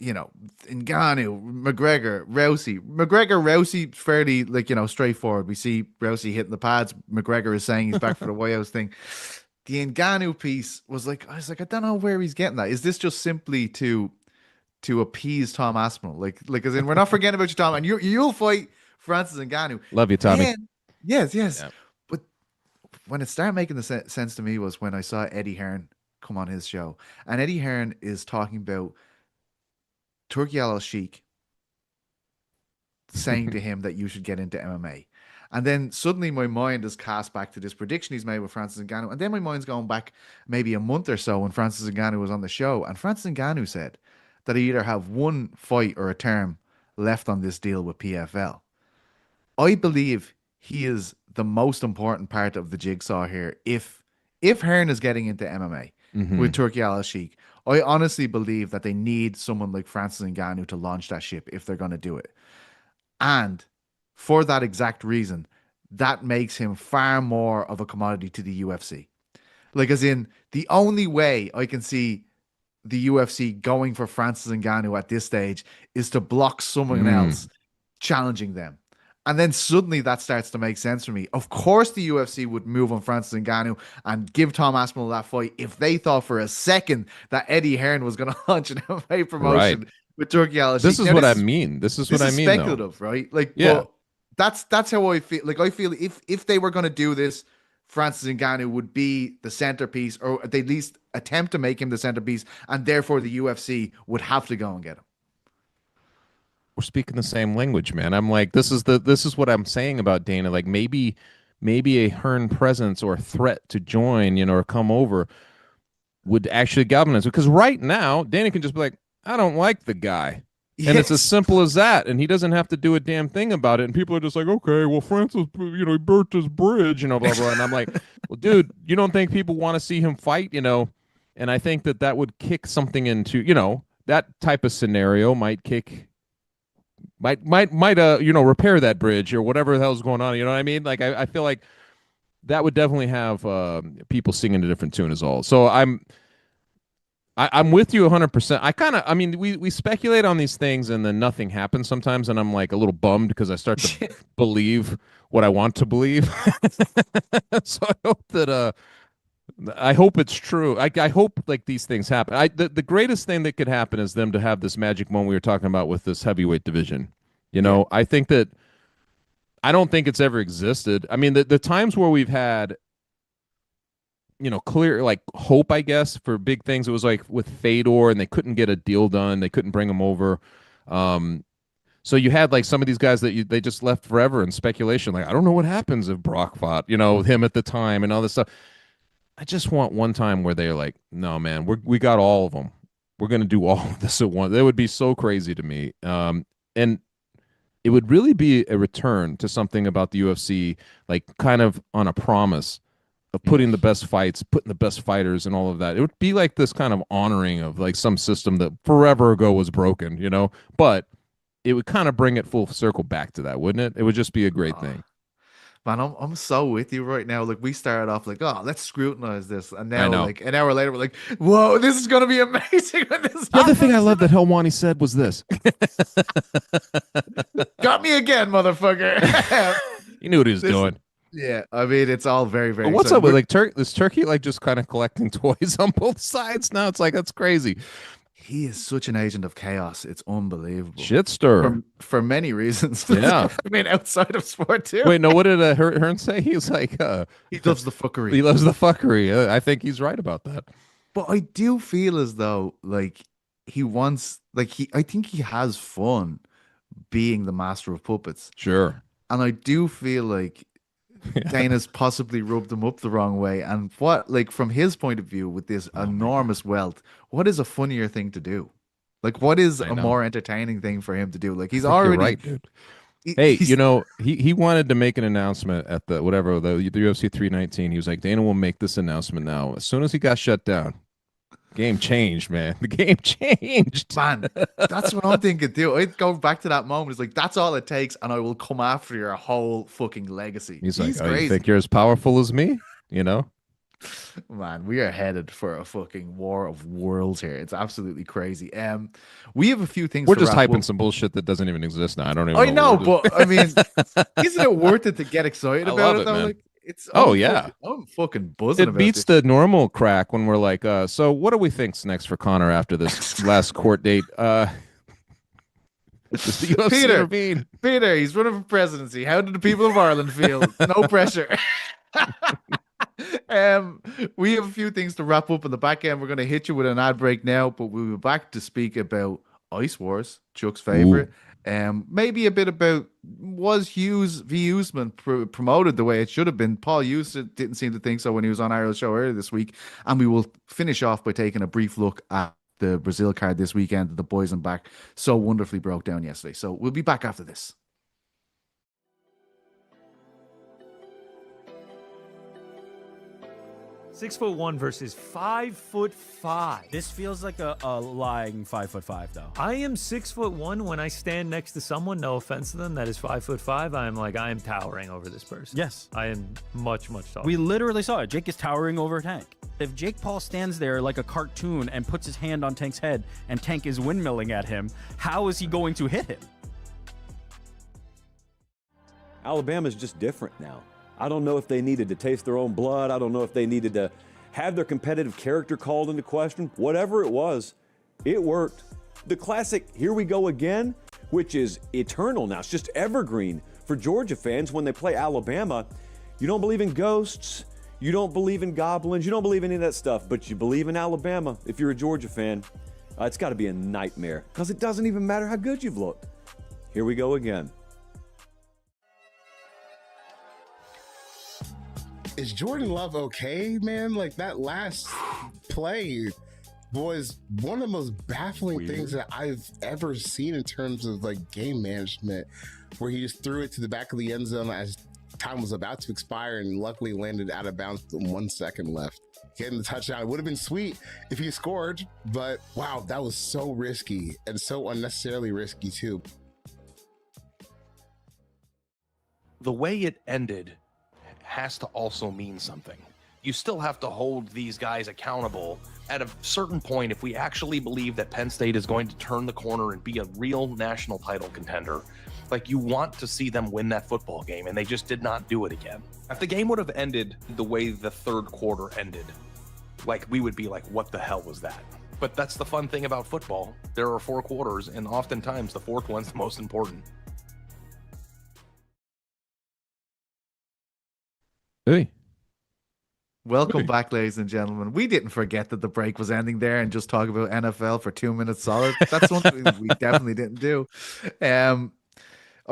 Ngannou, McGregor, Rousey, fairly straightforward. We see Rousey hitting the pads. McGregor is saying he's back for the White House thing. The Ngannou piece I was like, I don't know where he's getting that. Is this just simply to appease Tom Aspinall? Like as in, we're not forgetting about you, Tom, and you'll fight Francis Ngannou. Love you, Tommy. And, yes. Yeah. But when it started making the sense to me was when I saw Eddie Hearn come on his show, and Eddie Hearn is talking about Turki Al-Sheikh saying to him that you should get into MMA. And then suddenly my mind is cast back to this prediction he's made with Francis Ngannou. And then my mind's going back maybe a month or so when Francis Ngannou was on the show. And Francis Ngannou said that he either have one fight or a term left on this deal with PFL. I believe he is the most important part of the jigsaw here. If Hearn is getting into MMA with Turki Al-Sheikh, I honestly believe that they need someone like Francis Ngannou to launch that ship if they're going to do it. And for that exact reason, that makes him far more of a commodity to the UFC. Like, as in, the only way I can see the UFC going for Francis Ngannou at this stage is to block someone else challenging them. And then suddenly that starts to make sense for me. Of course, the UFC would move on Francis Ngannou and give Tom Aspinall that fight if they thought for a second that Eddie Hearn was going to launch an MMA promotion with Turki Al-Sheikh. This is what I mean. This is what I mean. Speculative, though. Right? Like, yeah, that's how I feel. Like, I feel if they were going to do this, Francis Ngannou would be the centerpiece, or at least attempt to make him the centerpiece, and therefore the UFC would have to go and get him. We're speaking the same language, man. I'm like, this is what I'm saying about Dana. Like, maybe a Hearn presence or threat to join, or come over would actually galvanize. Because right now, Dana can just be like, I don't like the guy. Yes. And it's as simple as that. And he doesn't have to do a damn thing about it. And people are just like, okay, well, Francis, he burnt his bridge, blah, blah. And I'm like, well, dude, you don't think people want to see him fight, And I think that would kick something into, that type of scenario might repair that bridge or whatever the hell's going on. You know what I mean? Like, I feel like that would definitely have people singing a different tune as all. So I'm with you 100%. We speculate on these things and then nothing happens sometimes. And I'm like a little bummed because I start to believe what I want to believe. So I hope it's true. I hope like these things happen. The greatest thing that could happen is them to have this magic moment we were talking about with this heavyweight division. I think that I don't think it's ever existed. I mean, the times where we've had, clear like hope, I guess, for big things, it was like with Fedor, and they couldn't get a deal done. They couldn't bring him over. So you had like some of these guys that they just left forever in speculation. Like, I don't know what happens if Brock fought, him at the time and all this stuff. I just want one time where they're like, no, man, we got all of them. We're going to do all of this at once. That would be so crazy to me. And it would really be a return to something about the UFC, like kind of on a promise of putting the best fights, putting the best fighters and all of that. It would be like this kind of honoring of like some system that forever ago was broken, but it would kind of bring it full circle back to that, wouldn't it? It would just be a great thing. Man, I'm so with you right now. Like, we started off like, oh, let's scrutinize this, and now like an hour later, we're like, whoa, this is gonna be amazing when this The other thing I love that Helwani said was this. Got me again, motherfucker. You knew what he was doing. Yeah, I mean, it's all very, very. But what's up with like this Turkey, like just kind of collecting toys on both sides now? It's like, that's crazy. He is such an agent of chaos. It's unbelievable. Shit stir. For many reasons. Yeah. I mean, outside of sport too. Wait, no, what did Hearn say? He was like... he loves the fuckery. He loves the fuckery. I think he's right about that. But I do feel as though, like, he wants... Like, I think he has fun being the master of puppets. Sure. And I do feel like Dana's possibly rubbed him up the wrong way. And what, like, from his point of view, with this enormous wealth, what is a funnier thing to do? Like, what is a more entertaining thing for him to do? Like, he's already right, dude. Hey, you know, he wanted to make an announcement at the UFC 319. He was like, Dana will make this announcement now. As soon as he got shut down, game changed, man. The game changed. Man, that's what I'm thinking too. I'd go back to that moment. It's like, that's all it takes, and I will come after your whole fucking legacy. He's like, oh, crazy. you think you're as powerful as me? You know? Man, we are headed for a fucking war of worlds here. It's absolutely crazy. We have a few things. We're just hyping some bullshit that doesn't even exist now. I don't even. I know, but I mean, isn't it worth it to get excited about it though? Man. Like, it's yeah, I'm fucking buzzing. It beats the normal crack when we're like, so what do we think's next for Conor after this last court date? Does the UFC intervene? Peter, he's running for presidency. How did the people of Ireland feel? No pressure. We have a few things to wrap up in the back end. We're going to hit you with an ad break now, but we'll be back to speak about Ice Wars, Chuck's favorite. Maybe a bit about, was Hughes v. Usman promoted the way it should have been? Paul Hughes didn't seem to think so when he was on Ariel's show earlier this week. And we will finish off by taking a brief look at the Brazil card this weekend that the boys and back so wonderfully broke down yesterday. So we'll be back after this. 6'1" versus 5'5". This feels like a lying 5'5" though. I am 6'1" when I stand next to someone, no offense to them, that is 5'5". I am towering over this person. Yes. I am much taller. We literally saw it. Jake is towering over Tank. If Jake Paul stands there like a cartoon and puts his hand on Tank's head and Tank is windmilling at him, how is he going to hit him? Alabama's just different now. I don't know if they needed to taste their own blood. I don't know if they needed to have their competitive character called into question. Whatever it was, it worked. The classic "Here we go again," which is eternal now. It's just evergreen for Georgia fans when they play Alabama. You don't believe in ghosts. You don't believe in goblins. You don't believe in any of that stuff, but you believe in Alabama if you're a Georgia fan. It's got to be a nightmare because it doesn't even matter how good you've looked. Here we go again. Is Jordan Love okay, man? Like, that last play was one of the most baffling things that I've ever seen in terms of like game management, where he just threw it to the back of the end zone as time was about to expire and luckily landed out of bounds with 1 second left. Getting the touchdown. It would have been sweet if he scored, but wow, that was so risky and so unnecessarily risky too. The way it ended has to also mean something. You still have to hold these guys accountable. At a certain point, if we actually believe that Penn State is going to turn the corner and be a real national title contender, like, you want to see them win that football game, and they just did not do it again. If the game would have ended the way the third quarter ended, like, we would be like, what the hell was that? But that's the fun thing about football. There are 4 quarters, and oftentimes the fourth one's the most important. Hey. Welcome back, ladies and gentlemen. We didn't forget that the break was ending there and just talk about NFL for 2 minutes solid. That's something we definitely didn't do. I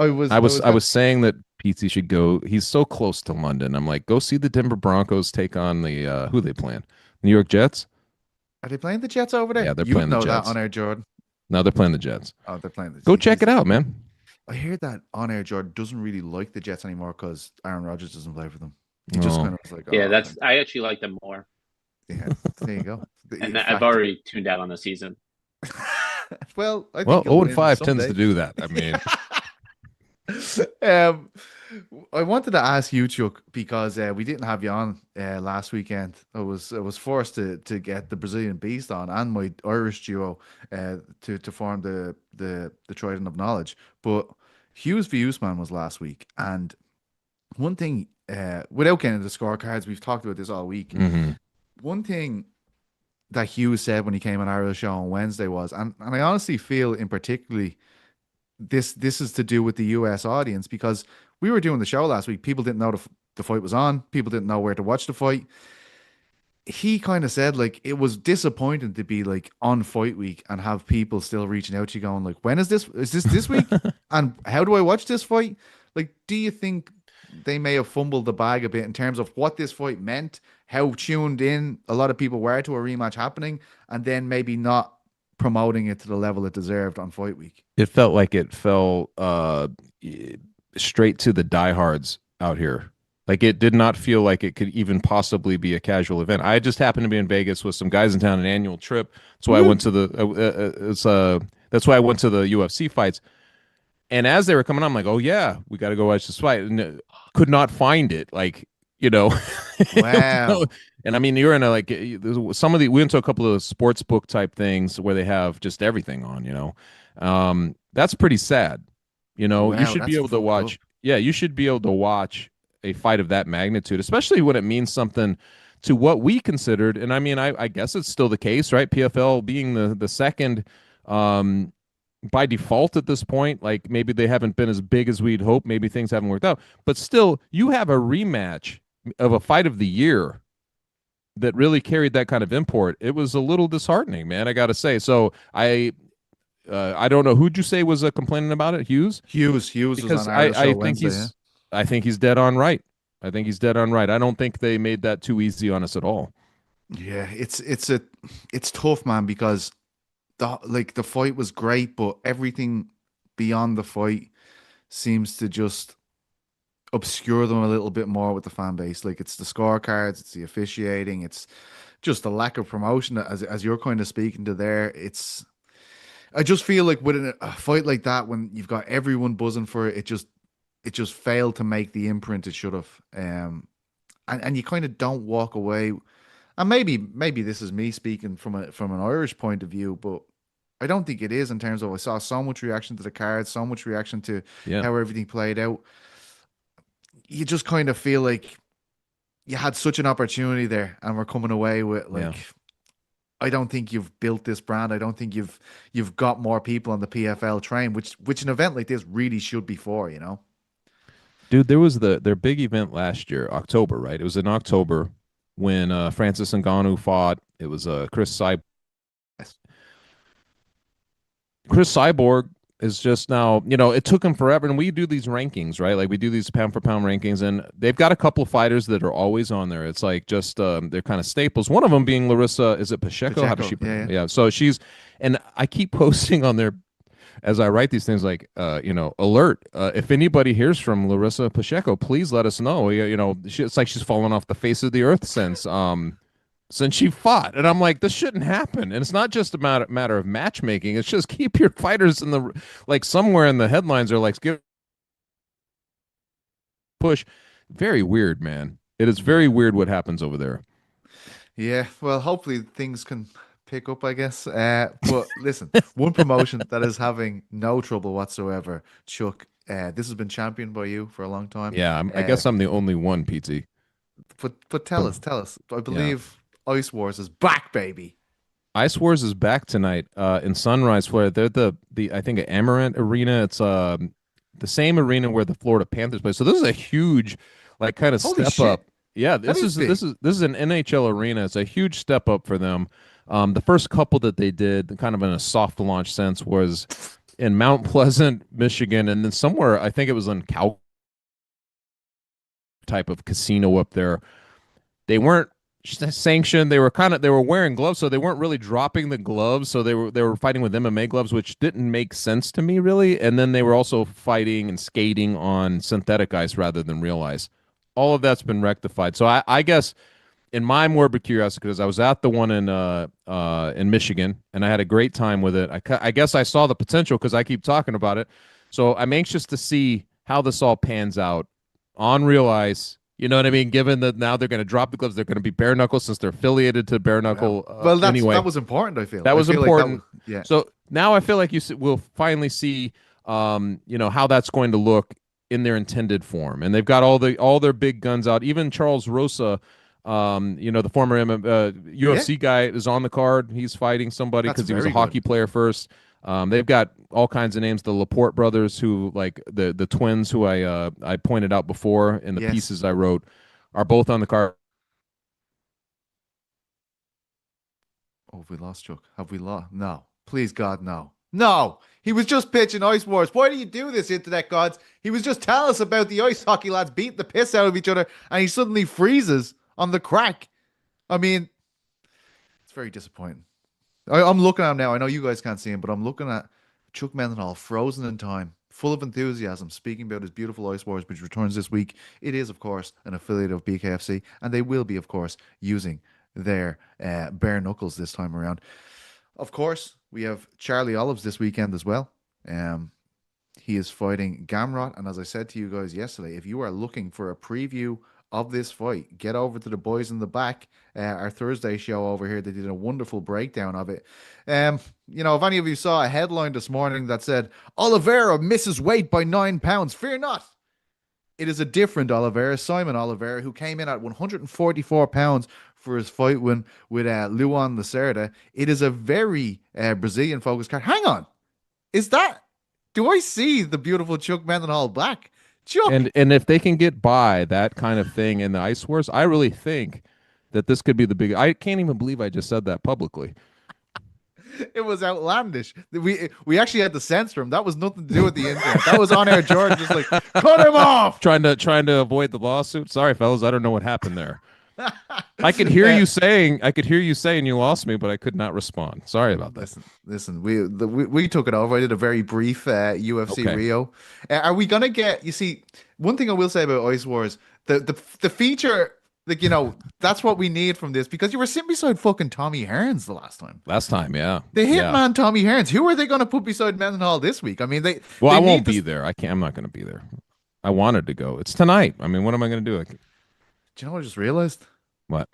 was saying that Petesy should go. He's so close to London. I'm like, go see the Denver Broncos take on the who they playing? New York Jets. Are they playing the Jets over there? Yeah, they're playing the Jets. You know that on air, Jordan. No, they're playing the Jets. Oh, they're playing the Jets. Go check it out, man. I hear that on air, Jordan doesn't really like the Jets anymore because Aaron Rodgers doesn't play for them. He just kind of was like, yeah, I actually like them more. Yeah, there you go. And I've already tuned out on the season. Well, I think 0-5 tends someday. to do that. I mean, I wanted to ask you, Chuck, because we didn't have you on last weekend. I was forced to get the Brazilian Beast on and my Irish duo to form the Trident of Knowledge. But Hughes v. Usman was last week, and one thing, without getting into the scorecards, we've talked about this all week. Mm-hmm. One thing that Hughes said when he came on our show on Wednesday was, and I honestly feel in particularly this is to do with the US audience, because we were doing the show last week. People didn't know the fight was on. People didn't know where to watch the fight. He kind of said, like, it was disappointing to be like on fight week and have people still reaching out to you going like, when is this? Is this week? And how do I watch this fight? Like, do you think they may have fumbled the bag a bit in terms of what this fight meant, how tuned in a lot of people were to a rematch happening, and then maybe not promoting it to the level it deserved on Fight Week. It felt like it fell straight to the diehards out here. Like, it did not feel like it could even possibly be a casual event. I just happened to be in Vegas with some guys in town, an annual trip. That's why I went to the that's why I went to the UFC fights. And as they were coming on, I'm like, oh yeah, we got to go watch this fight, and could not find it. Like, Wow. And I mean, you're in a, like, some of the, we went to a couple of sports book type things where they have just everything on. That's pretty sad. Wow, You should be able to watch. Yeah, you should be able to watch a fight of that magnitude, especially when it means something to what we considered. And I mean, I guess it's still the case, right? PFL being the second by default at this point. Like, maybe they haven't been as big as we'd hoped. Maybe things haven't worked out. But still, you have a rematch of a fight of the year that really carried that kind of import. It was a little disheartening, man, I got to say. So I don't know, who'd you say was complaining about it? Hughes because was on Ariel show I think Wednesday, I think he's dead on right. I think he's dead on right. I don't think they made that too easy on us at all. Yeah, it's tough, man, because the fight was great, but everything beyond the fight seems to just obscure them a little bit more with the fan base. Like, it's the scorecards, it's the officiating, it's just the lack of promotion, as you're kind of speaking to there. I just feel like with a fight like that, when you've got everyone buzzing for it, it just failed to make the imprint it should have. And you kind of don't walk away. And maybe this is me speaking from an Irish point of view, but I don't think it is, in terms of, I saw so much reaction to the cards, so much reaction to how everything played out. You just kind of feel like you had such an opportunity there, and we're coming away with I don't think you've built this brand. I don't think you've got more people on the PFL train, which an event like this really should be for, Dude, there was their big event last year, October, right? It was in October when Francis Ngannou fought. It was Chris Cyborg is just now, it took him forever. And we do these rankings, right? Like, we do these pound for pound rankings, and they've got a couple of fighters that are always on there. It's like just they're kind of staples. One of them being Larissa, is it Pacheco? How does she? Yeah. So and I keep posting on there as I write these things, like, alert. If anybody hears from Larissa Pacheco, please let us know. It's like she's fallen off the face of the earth since she fought. And I'm like, this shouldn't happen. And it's not just a matter of matchmaking. It's just keep your fighters in somewhere in the headlines, or like, give push. Very weird, man. It is very weird what happens over there. Yeah, well, hopefully things can pick up, I guess. But listen, one promotion that is having no trouble whatsoever, Chuck. This has been championed by you for a long time. Yeah, I guess I'm the only one, PT. But tell us. I believe Ice Wars is back, baby. Ice Wars is back tonight in Sunrise, Florida. They're the I think an Amaranth Arena. It's the same arena where the Florida Panthers play. So this is a huge, like, kind of step up. Yeah, this is an NHL arena. It's a huge step up for them. The first couple that they did, kind of in a soft launch sense, was in Mount Pleasant, Michigan, and then somewhere, I think it was in Cal type of casino up there. They weren't sanctioned. They were wearing gloves, so they weren't really dropping the gloves. So they were fighting with MMA gloves, which didn't make sense to me, really. And then they were also fighting and skating on synthetic ice rather than real ice. All of that's been rectified. So I guess, in my morbid curiosity, because I was at the one in Michigan, and I had a great time with it. I guess I saw the potential because I keep talking about it. So I'm anxious to see how this all pans out on real ice. You know what I mean? Given that now they're going to drop the gloves, they're going to be bare knuckle, since they're affiliated to bare knuckle. Anyway, that was important. I feel that was important. Yeah. So now I feel like we'll finally see, how that's going to look in their intended form, and they've got all their big guns out. Even Charles Rosa, the former UFC guy, is on the card. He's fighting somebody because he was a hockey player first. They've got all kinds of names. The Laporte brothers, who, like, the twins who I pointed out before in the pieces I wrote, are both on the card. Oh, have we lost Chuck? Have we lost? No. Please, God, no. No! He was just pitching Ice Wars. Why do you do this, Internet gods? He was just telling us about the ice hockey lads beating the piss out of each other, and he suddenly freezes on the Craic. I mean, it's very disappointing. I'm looking at him now. I know you guys can't see him, but I'm looking at Chuck Mindenhall, frozen in time, full of enthusiasm, speaking about his beautiful Ice Wars, which returns this week. It is, of course, an affiliate of BKFC, and they will be, of course, using their bare knuckles this time around. Of course, we have Charlie Olives this weekend as well. He is fighting Gamrot, and as I said to you guys yesterday, if you are looking for a preview of this fight, get over to the boys in the back, our Thursday show over here. They did a wonderful breakdown of it. You know, if any of you saw a headline this morning that said Oliveira misses weight by 9 pounds, fear not. It is a different Oliveira, Simon Oliveira, who came in at 144 pounds for his fight win with Luan Lacerda. It is a very Brazilian focused card. Hang on, do I see the beautiful Chuck Mindenhall back? Chuck. And if they can get by that kind of thing in the Ice Wars, I really think that this could be the big. I can't even believe I just said that publicly. It was outlandish. We actually had to censor him. That was nothing to do with the internet. That was on air. Jordan just like, cut him off. Trying to avoid the lawsuit. Sorry, fellas, I don't know what happened there. I could hear you saying you lost me, but I could not respond. Sorry about that. Listen, we took it over. I did a very brief UFC Rio. Are we gonna get? You see, one thing I will say about Ice Wars, the feature, like, you know, that's what we need from this, because you were sitting beside fucking Tommy Hearns the last time. Yeah. The hitman Tommy Hearns. Who are they gonna put beside Mendenhall this week? I mean, I won't be there. I'm not gonna be there. I wanted to go. It's tonight. I mean, what am I gonna do? Do you know what I just realized? What?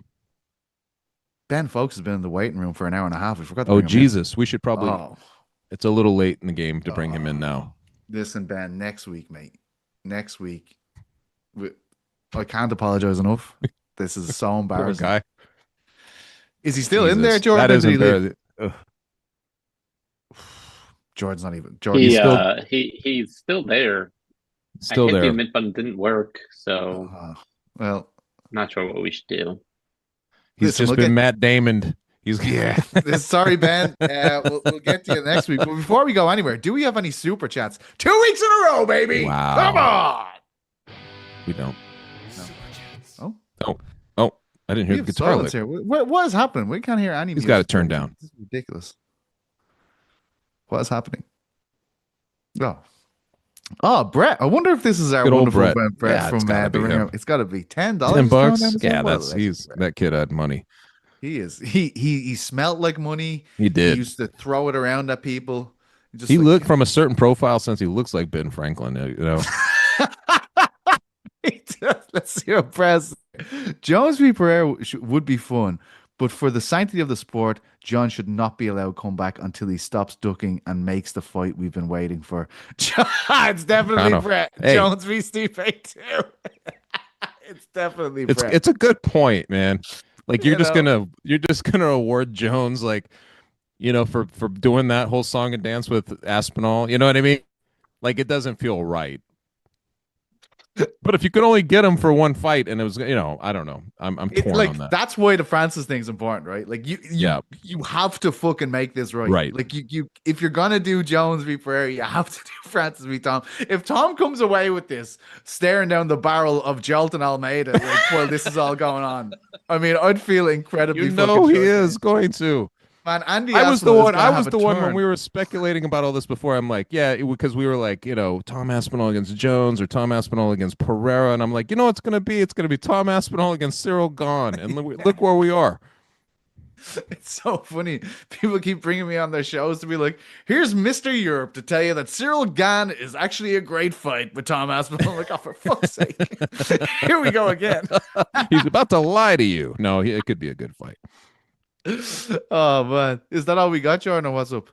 Ben Folks has been in the waiting room for an hour and a half. We forgot to Oh, bring him Jesus. We should probably... It's a little late in the game to bring him in now. Listen, Ben, next week, mate. Next week. I can't apologize enough. This is so embarrassing. Poor guy. Is he still in there, Jordan? That is embarrassing. Jordan's not even... He's still there. Still I hit there. the admit button, didn't work, so... well... Not sure what we should do. He's just been Matt Damon. Sorry, Ben. We'll get to you next week. But before we go anywhere, do we have any super chats? 2 weeks in a row, baby. Wow. Come on. We don't. No. Oh, I didn't hear the guitar lick. Here. What is happening? We can't hear any music. He's got it turned down. This is ridiculous. What is happening? Oh, Brett. I wonder if this is our good wonderful Brett. friend Brett Yeah, from the Ringer. It's got to be $10. $10. Yeah, that kid had money. He is. He smelled like money. He did. He used to throw it around at people. He looked from a certain profile sense. He looks like Ben Franklin. You know. Let's see what press. Jones v. Pereira would be fun, but for the sanctity of the sport, John should not be allowed to come back until he stops ducking and makes the fight we've been waiting for. It's definitely Brett. Hey. Jones v. Stipe too. It's definitely Brett. It's a good point, man. Like you're just gonna award Jones, like, you know, for doing that whole song and dance with Aspinall. You know what I mean? Like, it doesn't feel right. But if you could only get him for one fight, and it was, you know, I don't know. I'm torn on that. That's why the Francis thing's important, right? Like you have to fucking make this right. Right. Like you if you're gonna do Jones v. Pereira, you have to do Francis v. Tom. If Tom comes away with this, staring down the barrel of Jolton Almeida, like, well, this is all going on. I mean, I'd feel incredibly. You know, he is going to. Man, Andy, I was the one when we were speculating about all this before. I'm like, because we were like, you know, Tom Aspinall against Jones or Tom Aspinall against Pereira, and I'm like, you know, it's gonna be Tom Aspinall against Cyril Gane, and look where we are. It's so funny. People keep bringing me on their shows to be like, here's Mr. Europe to tell you that Cyril Gane is actually a great fight with Tom Aspinall. I'm like, oh, for fuck's sake. Here we go again. He's about to lie to you. No, it could be a good fight. Oh man, is that all we got, Jordan, or what's up,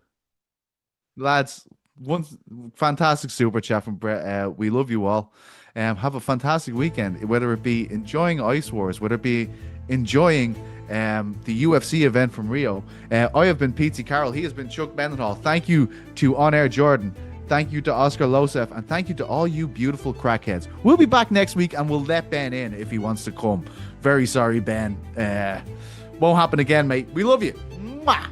lads? One fantastic super chat from Brett. We love you all. Have a fantastic weekend, whether it be enjoying Ice Wars, whether it be enjoying the UFC event from Rio. I have been Petesy Carroll. He has been Chuck Mindenhall. Thank you to On Air Jordan. Thank you to Oscar Losef, and thank you to all you beautiful crackheads. We'll be back next week, and we'll let Ben in if he wants to come. Very sorry, Ben. Won't happen again, mate. We love you. Mwah!